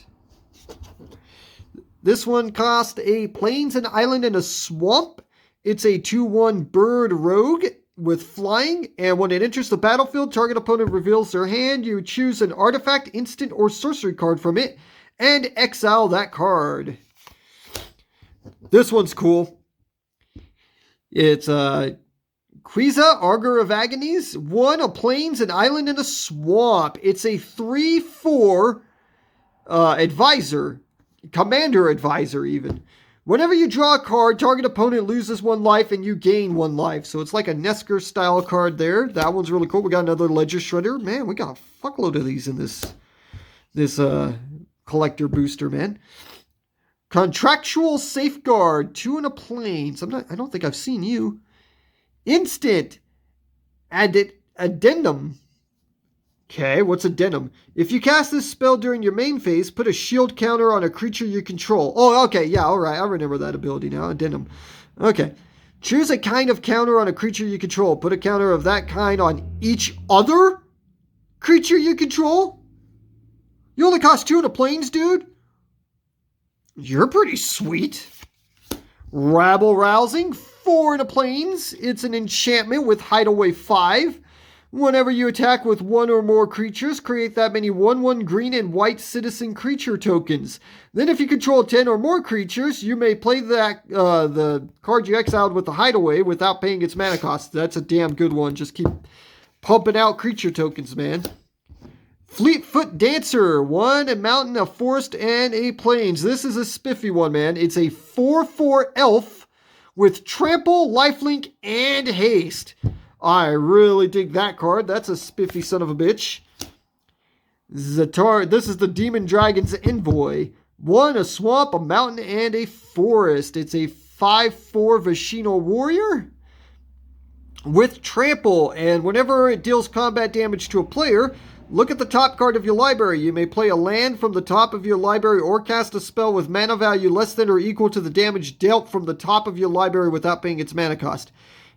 This one cost a plains, an island, and a swamp. It's a 2/1 bird rogue with flying. And when it enters the battlefield, target opponent reveals their hand. You choose an artifact, instant, or sorcery card from it and exile that card. This one's cool. It's Quiza, Augur of Agonies. 1, a plains, an island, and a swamp. It's a 3/4 advisor. Commander advisor, even. Whenever you draw a card, target opponent loses 1 life and you gain 1 life. So it's like a Nesker style card there. That one's really cool. We got another Ledger Shredder. Man, we got a fuckload of these in this collector booster, man. Contractual Safeguard, 2 and a plains. I don't think I've seen you. Instant Addendum. Okay, what's Addendum? If you cast this spell during your main phase, put a shield counter on a creature you control. Oh, okay, yeah, all right. I remember that ability now. Addendum. Okay. Choose a kind of counter on a creature you control. Put a counter of that kind on each other creature you control. You only cost 2 and a plains, dude? You're pretty sweet. Rabble Rousing, 4 and a plains. It's an enchantment with Hideaway 5. Whenever you attack with 1 or more creatures, create that many 1/1 green and white citizen creature tokens. Then if you control 10 or more creatures, you may play the card you exiled with the Hideaway without paying its mana cost. That's a damn good one. Just keep pumping out creature tokens, man. Fleetfoot Dancer, 1, a mountain, a forest, and a plains. This is a spiffy one, man. It's a 4/4 elf with trample, lifelink, and haste. I really dig that card. That's a spiffy son of a bitch. Zatar, this is the Demon Dragon's Envoy. 1, a swamp, a mountain, and a forest. It's a 5/4 Vashino Warrior with trample. And whenever it deals combat damage to a player, look at the top card of your library. You may play a land from the top of your library or cast a spell with mana value less than or equal to the damage dealt from the top of your library without paying its mana cost.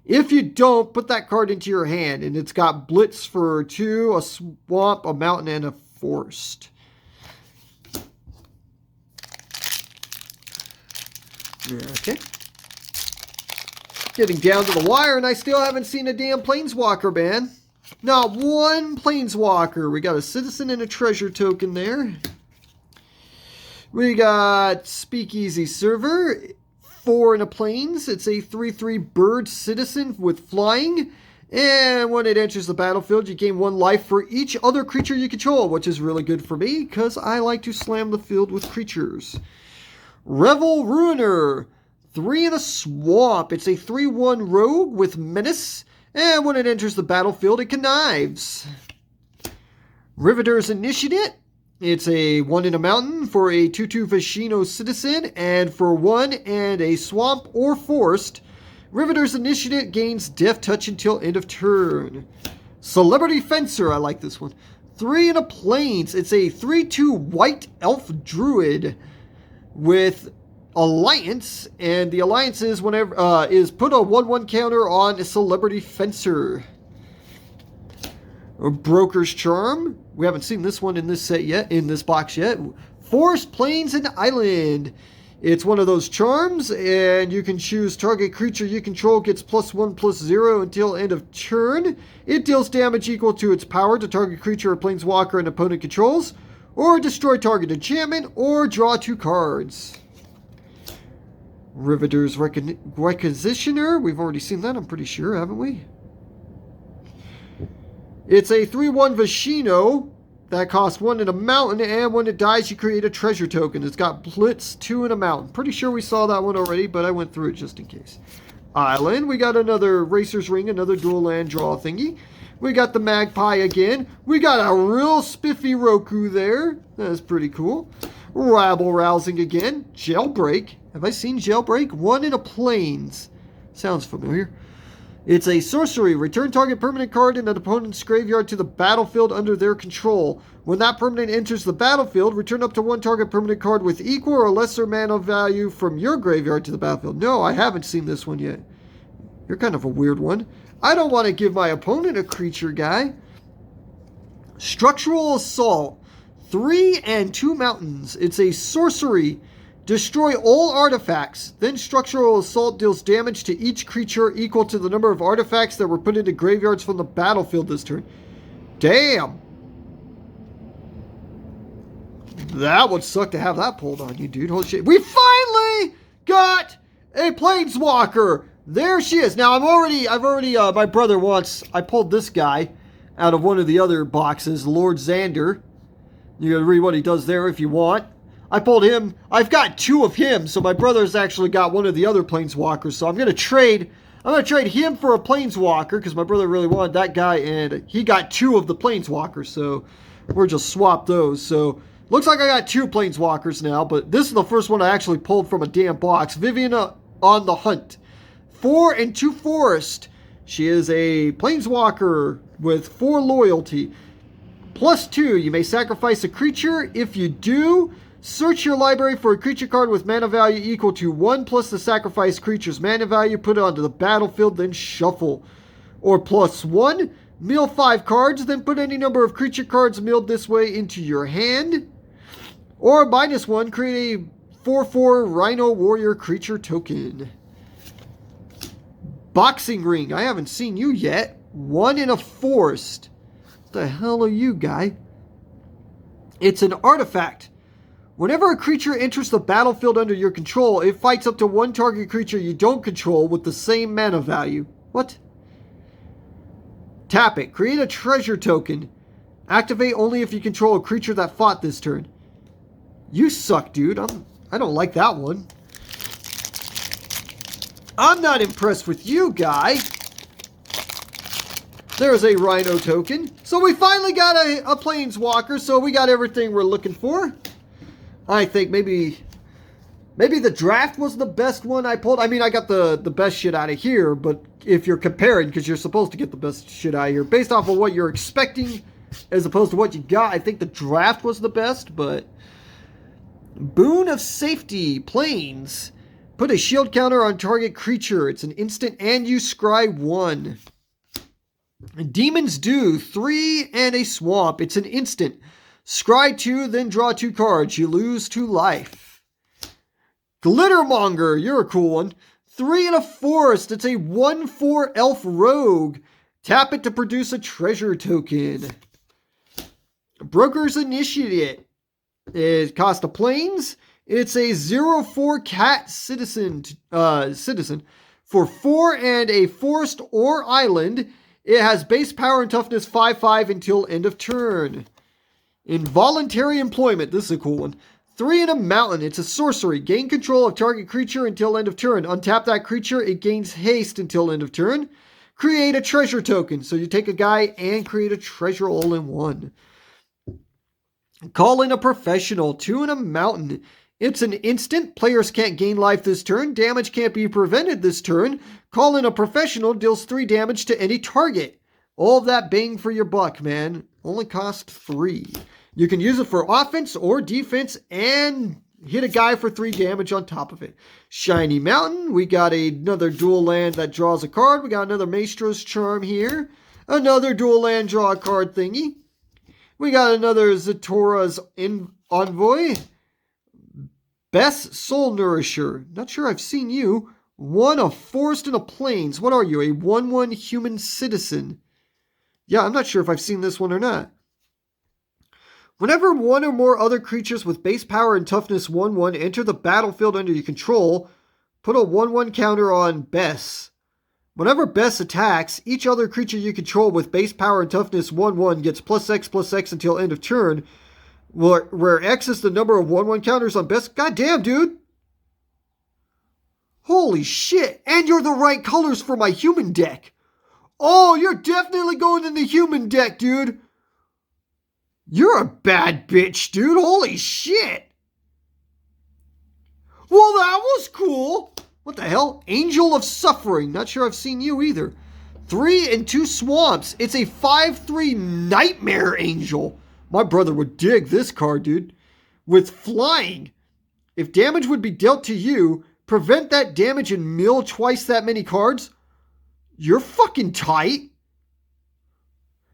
If you don't, put that card into your hand, and it's got Blitz for 2, a swamp, a mountain, and a forest. Okay. Getting down to the wire, and I still haven't seen a damn Planeswalker, man. Not one Planeswalker. We got a citizen and a treasure token there. We got Speakeasy Server. 4 and a plains. It's a 3/3 bird citizen with flying. And when it enters the battlefield, you gain 1 life for each other creature you control, which is really good for me because I like to slam the field with creatures. Revel Ruiner, 3 in a swamp. It's a 3/1 rogue with menace, and when it enters the battlefield, it connives. Riveter's Initiate. It's a 1 in a mountain for a 2/2 Vashino citizen, and for 1 and a swamp or forest, Riveter's Initiate gains Death Touch until end of turn. Celebrity Fencer, I like this one. 3 in a plains. It's a 3/2 white elf druid with Alliance, and the Alliance is whenever is put a 1/1 counter on a Celebrity Fencer. A Broker's Charm. We haven't seen this one in this set yet, in this box yet. Forest, Plains, and Island. It's one of those charms, and you can choose target creature you control gets +1/+0 until end of turn. It deals damage equal to its power to target creature or planeswalker an opponent controls, or destroy target enchantment, or draw 2 cards. Riveter's Requisitioner. We've already seen that, I'm pretty sure, haven't we? It's a 3/1 Vashino that costs 1 in a mountain, and when it dies, you create a treasure token. It's got Blitz, 2 in a mountain. Pretty sure we saw that one already, but I went through it just in case. Island, we got another Racer's Ring, another dual land draw thingy. We got the Magpie again. We got a real spiffy Roku there. That's pretty cool. Rabble Rousing again. Jailbreak. Have I seen Jailbreak? 1 in a plains. Sounds familiar. It's a sorcery. Return target permanent card in an opponent's graveyard to the battlefield under their control. When that permanent enters the battlefield, return up to 1 target permanent card with equal or lesser mana value from your graveyard to the battlefield. No, I haven't seen this one yet. You're kind of a weird one. I don't want to give my opponent a creature, guy. Structural Assault. 3 and 2 mountains. It's a sorcery. Destroy all artifacts. Then Structural Assault deals damage to each creature equal to the number of artifacts that were put into graveyards from the battlefield this turn. Damn. That would suck to have that pulled on you, dude. Holy shit. We finally got a Planeswalker. There she is. Now, I've already, my brother I pulled this guy out of one of the other boxes, Lord Xander. You gotta read what he does there if you want. I pulled him. I've got 2 of him, so my brother's actually got one of the other Planeswalkers. So I'm gonna trade him for a Planeswalker because my brother really wanted that guy, and he got 2 of the Planeswalkers. So we're just swap those. So looks like I got 2 Planeswalkers now, but this is the first one I actually pulled from a damn box. Vivian on the Hunt. 4 and 2 forest. She is a Planeswalker with 4 loyalty. +2, you may sacrifice a creature. If you do, search your library for a creature card with mana value equal to 1 plus the sacrificed creature's mana value, put it onto the battlefield, then shuffle. Or +1, mill 5 cards, then put any number of creature cards milled this way into your hand. Or -1, create a 4/4 Rhino Warrior creature token. Boxing Ring, I haven't seen you yet. 1 in a forest. What the hell are you, guy? It's an artifact. Whenever a creature enters the battlefield under your control, it fights up to 1 target creature you don't control with the same mana value. What? Tap it. Create a treasure token. Activate only if you control a creature that fought this turn. You suck, dude. I don't like that one. I'm not impressed with you, guy. There's a Rhino token. So we finally got a Planeswalker, so we got everything we're looking for. I think maybe the draft was the best one I pulled. I mean, I got the best shit out of here, but if you're comparing, because you're supposed to get the best shit out of here, based off of what you're expecting as opposed to what you got, I think the draft was the best, but... Boon of Safety, Plains. Put a shield counter on target creature. It's an instant and you scry 1. Demon's Due, 3 and a swamp. It's an instant. Scry 2, then draw 2 cards. You lose 2 life. Glittermonger, you're a cool one. 3 and a forest. It's a 1/4 elf rogue. Tap it to produce a treasure token. Broker's Initiate. It costs a plains. It's a 0/4 cat citizen for 4 and a forest or island. It has base power and toughness 5/5 until end of turn. Involuntary Employment. This is a cool one. 3 in a mountain. It's a sorcery. Gain control of target creature until end of turn. Untap that creature. It gains haste until end of turn. Create a treasure token. So you take a guy and create a treasure all in one. Call in a professional. 2 in a mountain. It's an instant. Players can't gain life this turn. Damage can't be prevented this turn. Call in a professional. Deals 3 damage to any target. All of that bang for your buck, man. Only cost 3. You can use it for offense or defense and hit a guy for 3 damage on top of it. Shiny Mountain. We got another dual land that draws a card. We got another Maestro's Charm here. Another dual land draw a card thingy. We got another Zatora's Envoy. Best Soul Nourisher. Not sure I've seen you. 1 a Forest and a Plains. What are you? A 1/1 human citizen. Yeah, I'm not sure if I've seen this one or not. Whenever 1 or more other creatures with base power and toughness 1/1 enter the battlefield under your control, put a 1/1 counter on Bess. Whenever Bess attacks, each other creature you control with base power and toughness 1/1 gets +X/+X until end of turn, where X is the number of 1/1 counters on Bess. God damn, dude! Holy shit! And you're the right colors for my human deck! Oh, you're definitely going in the human deck, dude! You're a bad bitch, dude. Holy shit. Well, that was cool. What the hell? Angel of Suffering. Not sure I've seen you either. 3 and 2 swamps. It's a 5/3 Nightmare Angel. My brother would dig this card, dude. With flying. If damage would be dealt to you, prevent that damage and mill twice that many cards. You're fucking tight.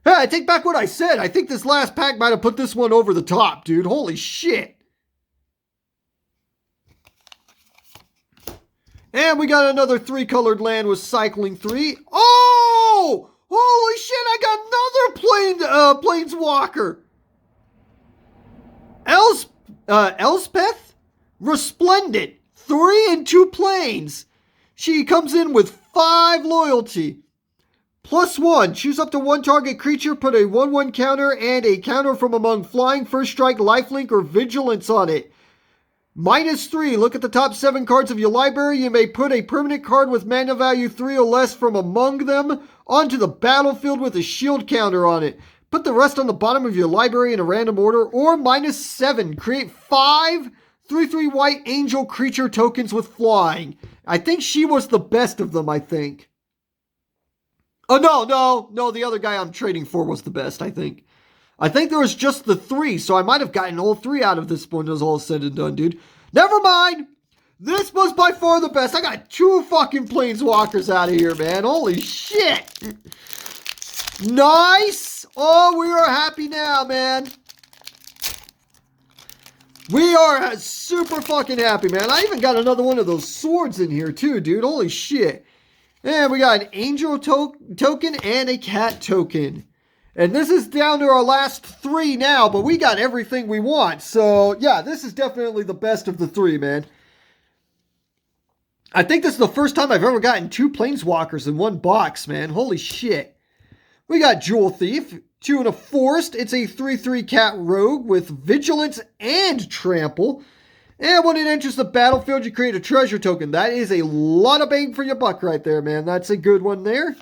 Hey, I take back what I said. I think this last pack might have put this one over the top, dude. Holy shit. And we got another 3-colored land with Cycling 3. Oh! Holy shit, I got another Planeswalker. Elspeth? Resplendent. 3 and 2 planes. She comes in with 5 loyalty. +1. Choose up to 1 target creature, put a 1/1 counter and a counter from among flying, first strike, lifelink, or vigilance on it. -3. Look at the top 7 cards of your library. You may put a permanent card with mana value 3 or less from among them onto the battlefield with a shield counter on it. Put the rest on the bottom of your library in a random order. Or -7. Create 5 3/3 white angel creature tokens with flying. I think she was the best of them, I think. Oh, no, the other guy I'm trading for was the best, I think. I think there was just the 3, so I might have gotten all 3 out of this when it was all said and done, dude. Never mind! This was by far the best. I got 2 fucking Planeswalkers out of here, man. Holy shit! Nice! Oh, we are happy now, man. We are super fucking happy, man. I even got another one of those swords in here, too, dude. Holy shit. And we got an angel token and a cat token. And this is down to our last 3 now, but we got everything we want. So, yeah, this is definitely the best of the 3, man. I think this is the first time I've ever gotten 2 Planeswalkers in 1 box, man. Holy shit. We got Jewel Thief, 2 and a Forest. It's a 3/3 cat rogue with Vigilance and Trample. And when it enters the battlefield, you create a treasure token. That is a lot of bang for your buck right there, man. That's a good one there.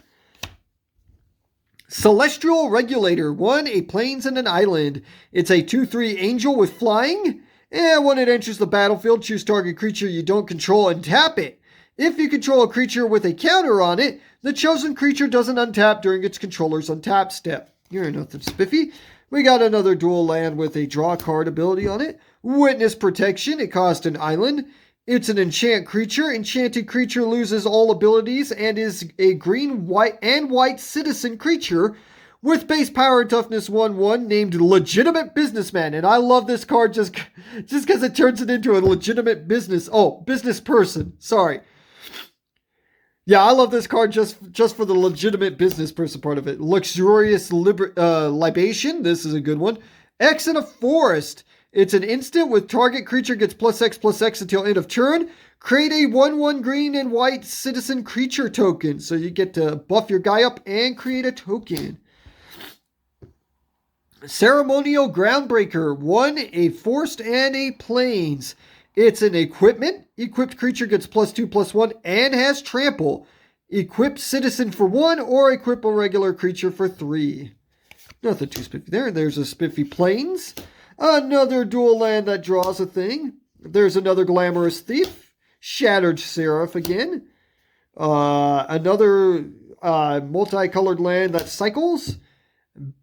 Celestial Regulator. 1, a plains and an island. It's a 2/3 angel with flying. And when it enters the battlefield, choose target creature you don't control and tap it. If you control a creature with a counter on it, the chosen creature doesn't untap during its controller's untap step. You're nothing spiffy. We got another dual land with a draw card ability on it. Witness Protection. It costs an island. It's an enchant creature. Enchanted creature loses all abilities and is a green, white, and white citizen creature with base power and toughness 1/1 named Legitimate Businessman. And I love this card just because it turns it into a legitimate business person. Sorry. Yeah, I love this card just for the legitimate business person part of it. Luxurious Libation. This is a good one. X in a Forest. It's an instant with target creature gets +X/+X until end of turn. Create a 1/1 green and white citizen creature token. So you get to buff your guy up and create a token. Ceremonial Groundbreaker. 1, a forest and a plains. It's an equipment. Equipped creature gets +2/+1 and has trample. Equip citizen for 1 or equip a regular creature for 3. Nothing too spiffy there. There's a spiffy plains. Another dual land that draws a thing. There's another Glamorous Thief. Shattered Seraph again. Another multicolored land that cycles.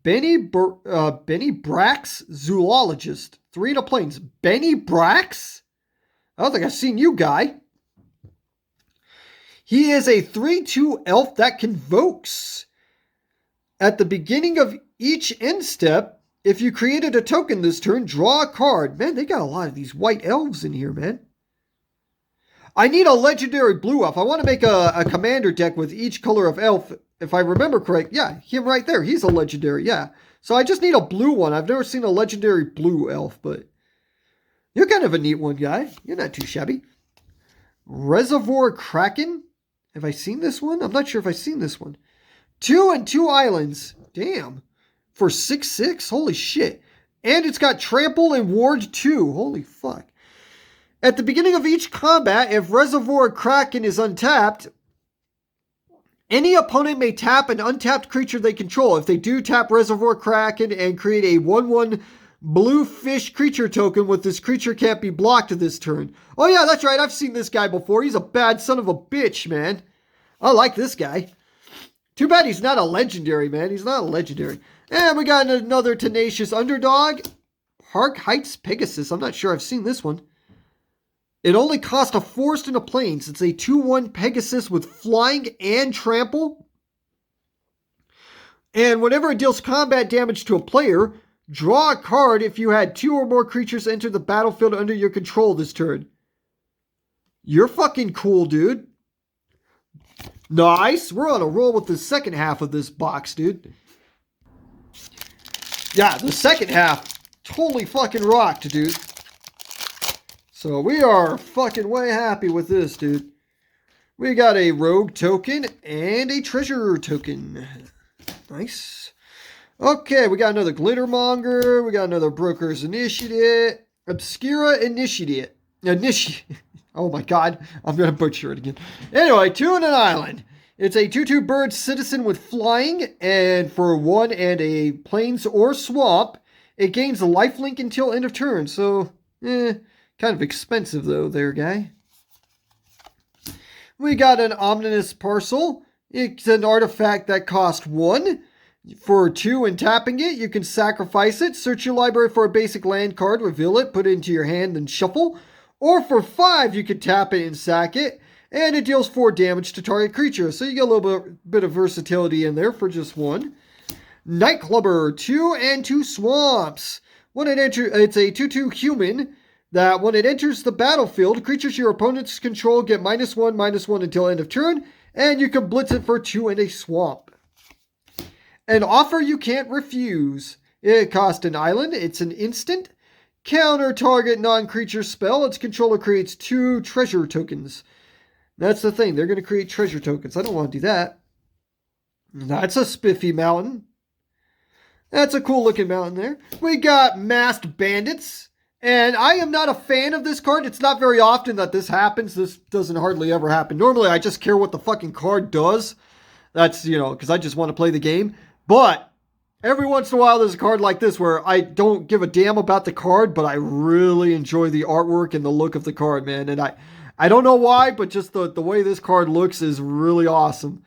Benny Brax, Zoologist. 3 and a plains. Benny Brax? I don't think I've seen you, guy. He is a 3/2 elf that convokes. At the beginning of each end step, if you created a token this turn, draw a card. Man, they got a lot of these white elves in here, man. I need a legendary blue elf. I want to make a commander deck with each color of elf. If I remember correct, yeah, him right there. He's a legendary, yeah. So I just need a blue one. I've never seen a legendary blue elf, but you're kind of a neat one, guy. You're not too shabby. Reservoir Kraken. Have I seen this one? I'm not sure if I've seen this one. 2 and 2 islands. Damn. For 6/6? Holy shit. And it's got trample and ward 2. Holy fuck. At the beginning of each combat, if Reservoir Kraken is untapped, any opponent may tap an untapped creature they control. If they do, tap Reservoir Kraken and create a 1/1 blue fish creature token with this creature can't be blocked this turn. Oh yeah, that's right. I've seen this guy before. He's a bad son of a bitch, man. I like this guy. Too bad he's not a legendary, man. He's not a legendary. And we got another tenacious underdog. Park Heights Pegasus. I'm not sure I've seen this one. It only costs a forest and a plains. It's a 2/1 Pegasus with flying and trample. And whenever it deals combat damage to a player, draw a card if you had 2 or more creatures enter the battlefield under your control this turn. You're fucking cool, dude. Nice. We're on a roll with the second half of this box, dude. Yeah, the second half totally fucking rocked, dude. So we are fucking way happy with this, dude. We got a rogue token and a treasure token. Nice. Okay, we got another Glittermonger. We got another Broker's Initiate. Obscura Initiate. Oh my god, I'm going to butcher it again. Anyway, 2 and an island. It's a 2/2 bird citizen with flying, and for 1 and a plains or swamp, it gains a lifelink until end of turn. So, kind of expensive though there, guy. We got an Ominous Parcel. It's an artifact that costs 1. For 2 and tapping it, you can sacrifice it, search your library for a basic land card, reveal it, put it into your hand, then shuffle. Or for 5, you can tap it and sack it, and it deals 4 damage to target creature. So you get a little bit of versatility in there for just 1. Nightclubber, 2 and 2 swamps. When it enters, it's a 2/2 human that when it enters the battlefield, creatures your opponents control get -1/-1 until end of turn, and you can blitz it for 2 and a swamp. An offer you can't refuse. It costs an island. It's an instant. Counter target non-creature spell. Its controller creates 2 treasure tokens. That's the thing. They're going to create treasure tokens. I don't want to do that. That's a spiffy mountain. That's a cool looking mountain there. We got Masked Bandits. And I am not a fan of this card. It's not very often that this happens. This doesn't hardly ever happen. Normally, I just care what the fucking card does. That's, because I just want to play the game. But every once in a while, there's a card like this where I don't give a damn about the card, but I really enjoy the artwork and the look of the card, man. And I don't know why, but just the way this card looks is really awesome.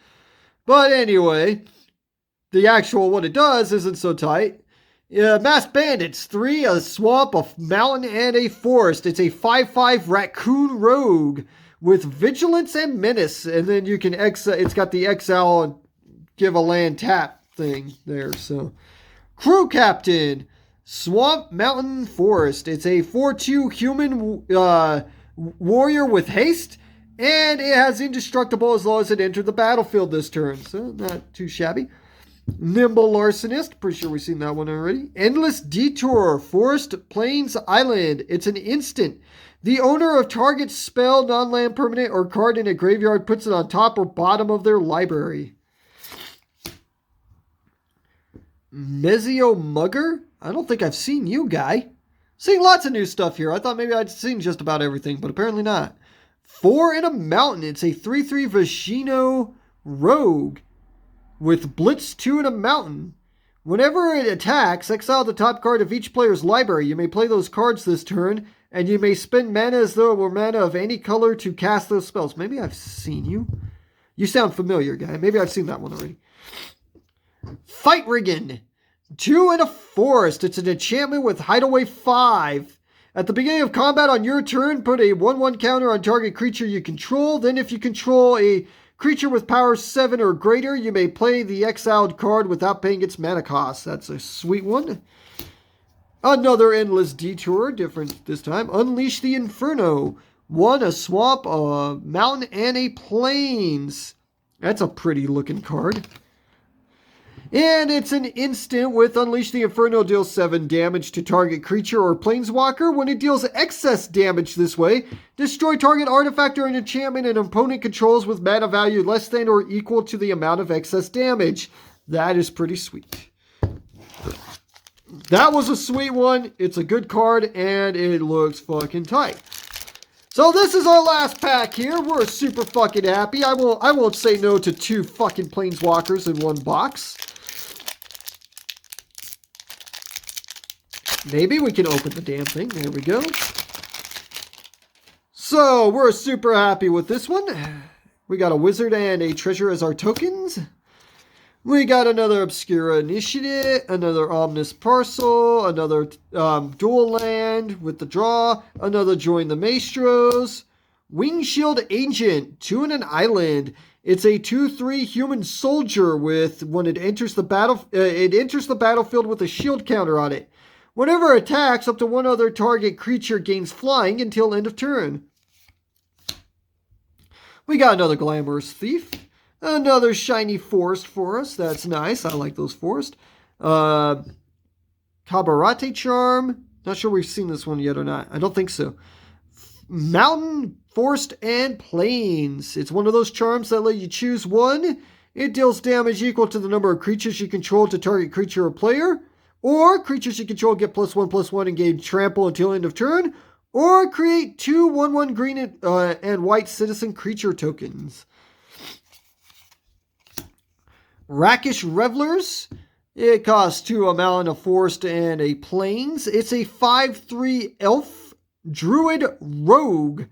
But anyway, the actual what it does isn't so tight. Masked Bandits, 3, a swamp, a mountain, and a forest. It's a 5/5 raccoon rogue with vigilance and menace. And then you can exile, it's got the exile and give a land tap thing there. So, Crew Captain, swamp, mountain, forest. It's a 4/2 human warrior with haste. And it has indestructible as long as it entered the battlefield this turn. So, not too shabby. Nimble Larcenist, pretty sure we've seen that one already. Endless Detour, Forest, Plains, Island. It's an instant. The owner of target spell, non-land permanent, or card in a graveyard puts it on top or bottom of their library. Mezio Mugger? I don't think I've seen you, guy. Seeing lots of new stuff here. I thought maybe I'd seen just about everything, but apparently not. 4 in a mountain. It's a 3/3 Vashino Rogue with Blitz 2 in a mountain. Whenever it attacks, exile the top card of each player's library. You may play those cards this turn, and you may spend mana as though it were mana of any color to cast those spells. Maybe I've seen you. You sound familiar, guy. Maybe I've seen that one already. Fight Riggin. 2 in a forest. It's an enchantment with Hideaway 5. At the beginning of combat on your turn, put a 1/1 counter on target creature you control. Then if you control a creature with power 7 or greater, you may play the exiled card without paying its mana cost. That's a sweet one. Another Endless Detour, different this time. Unleash the Inferno. 1, a swamp, a mountain, and a plains. That's a pretty looking card. And it's an instant with Unleash the Inferno, deals 7 damage to target creature or planeswalker. When it deals excess damage this way, destroy target artifact or an enchantment an opponent controls with mana value less than or equal to the amount of excess damage. That is pretty sweet. That was a sweet one. It's a good card, and it looks fucking tight. So this is our last pack here. We're super fucking happy. I won't say no to 2 fucking planeswalkers in 1 box. Maybe we can open the damn thing. There we go. So, we're super happy with this one. We got a wizard and a treasure as our tokens. We got another Obscura Initiate, another Ominous Parcel, another dual land with the draw, another Join the Maestros, Wingshield Agent, 2 in an island. It's a 2/3 human soldier with, when it enters the battlefield with a shield counter on it. Whenever it attacks, up to 1 other target creature gains flying until end of turn. We got another Glamorous Thief. Another shiny forest for us. That's nice. I like those forests. Cabarate Charm. Not sure we've seen this one yet or not. I don't think so. Mountain, Forest, and Plains. It's one of those charms that let you choose one. It deals damage equal to the number of creatures you control to target creature or player. Or creatures you control get +1/+1 and gain trample until end of turn. Or create 2 1/1 green and white citizen creature tokens. Rakish Revelers. It costs 2, a mountain, a forest, and a plains. It's a 5/3 elf druid rogue.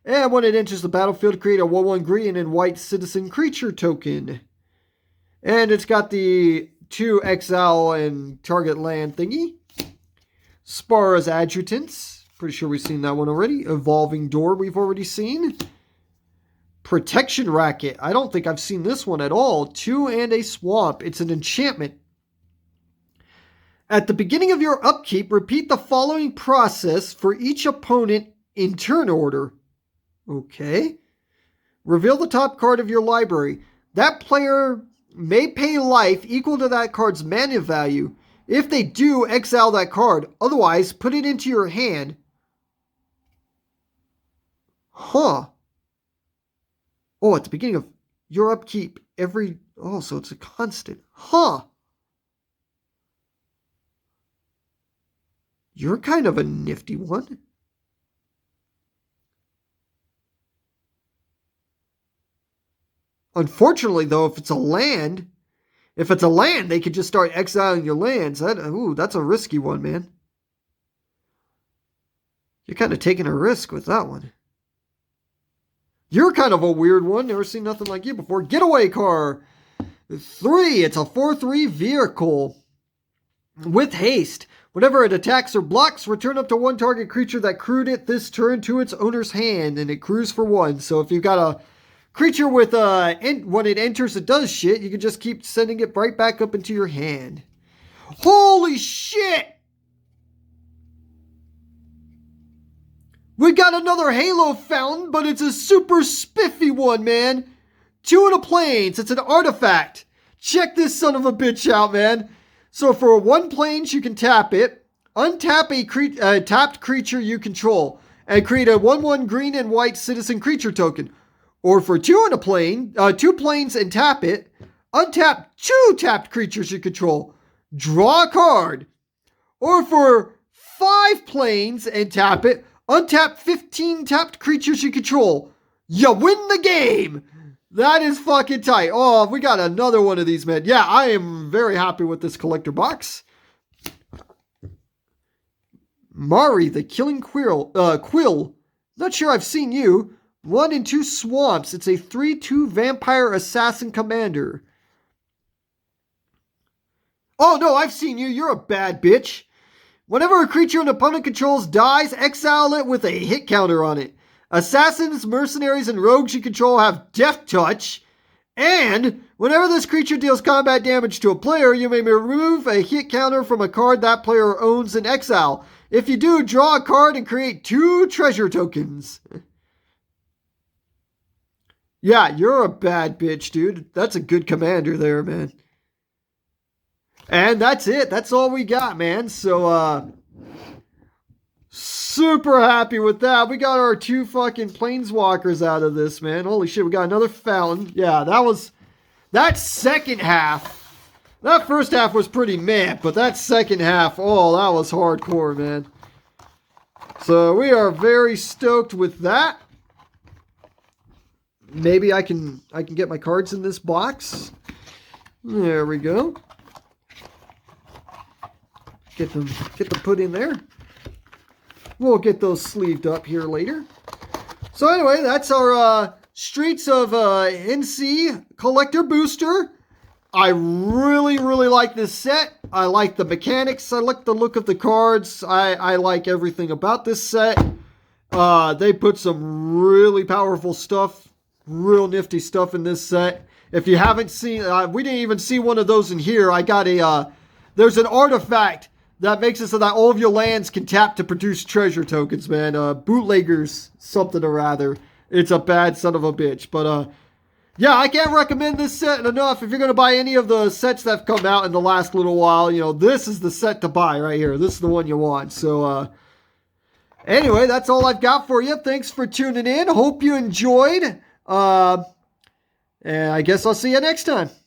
And when it enters the battlefield, create a 1/1 green and white citizen creature token. And it's got the 2 exile and target land thingy. Spara's Adjutants. Pretty sure we've seen that one already. Evolving Door we've already seen. Protection Racket. I don't think I've seen this one at all. 2 and a swamp. It's an enchantment. At the beginning of your upkeep, repeat the following process for each opponent in turn order. Okay. Reveal the top card of your library. That player may pay life equal to that card's mana value. If they do, exile that card. Otherwise, put it into your hand. Huh. Oh, at the beginning of your upkeep, so it's a constant. Huh. You're kind of a nifty one. Unfortunately, though, if it's a land, they could just start exiling your lands. That's a risky one, man. You're kind of taking a risk with that one. You're kind of a weird one. Never seen nothing like you before. Getaway Car. 3. It's a 4/3 vehicle with haste. Whenever it attacks or blocks, return up to 1 target creature that crewed it this turn to its owner's hand, and it crews for 1. So if you've got a creature with when it enters, it does shit, you can just keep sending it right back up into your hand. Holy shit! We got another Halo Fountain, but it's a super spiffy one, man. 2 in a plains. It's an artifact. Check this son of a bitch out, man. So for 1 plains, you can tap it. Untap a tapped creature you control. and create a 1/1 green and white citizen creature token. Or for 2 in a plane, 2 planes and tap it, untap 2 tapped creatures you control. Draw a card. Or for 5 planes and tap it, untap 15 tapped creatures you control. You win the game. That is fucking tight. Oh, we got another one of these, man. Yeah, I am very happy with this collector box. Mari, the Killing Quill. Not sure I've seen you. 1 and 2 swamps. It's a 3/2 vampire assassin commander. Oh no, I've seen you. You're a bad bitch. Whenever a creature an opponent controls dies, exile it with a hit counter on it. Assassins, mercenaries, and rogues you control have Death Touch. And whenever this creature deals combat damage to a player, you may remove a hit counter from a card that player owns in exile. If you do, draw a card and create 2 treasure tokens. Yeah, you're a bad bitch, dude. That's a good commander there, man. And that's it. That's all we got, man. So, super happy with that. We got our 2 fucking planeswalkers out of this, man. Holy shit, we got another fountain. Yeah, that second half. That first half was pretty meh, but that second half, oh, that was hardcore, man. So we are very stoked with that. Maybe I can get my cards in this box. There we go. Get them put in there. We'll get those sleeved up here later. So anyway, that's our Streets of NC Collector Booster. I really, really like this set. I like the mechanics. I like the look of the cards. I like everything about this set. They put some really powerful stuff, real nifty stuff in this set. If you haven't seen, we didn't even see one of those in here. I got there's an artifact that makes it so that all of your lands can tap to produce treasure tokens, man. Bootleggers, something or rather. It's a bad son of a bitch. But, yeah, I can't recommend this set enough. If you're going to buy any of the sets that have come out in the last little while, you know, this is the set to buy right here. This is the one you want. So, anyway, that's all I've got for you. Thanks for tuning in. Hope you enjoyed. And I guess I'll see you next time.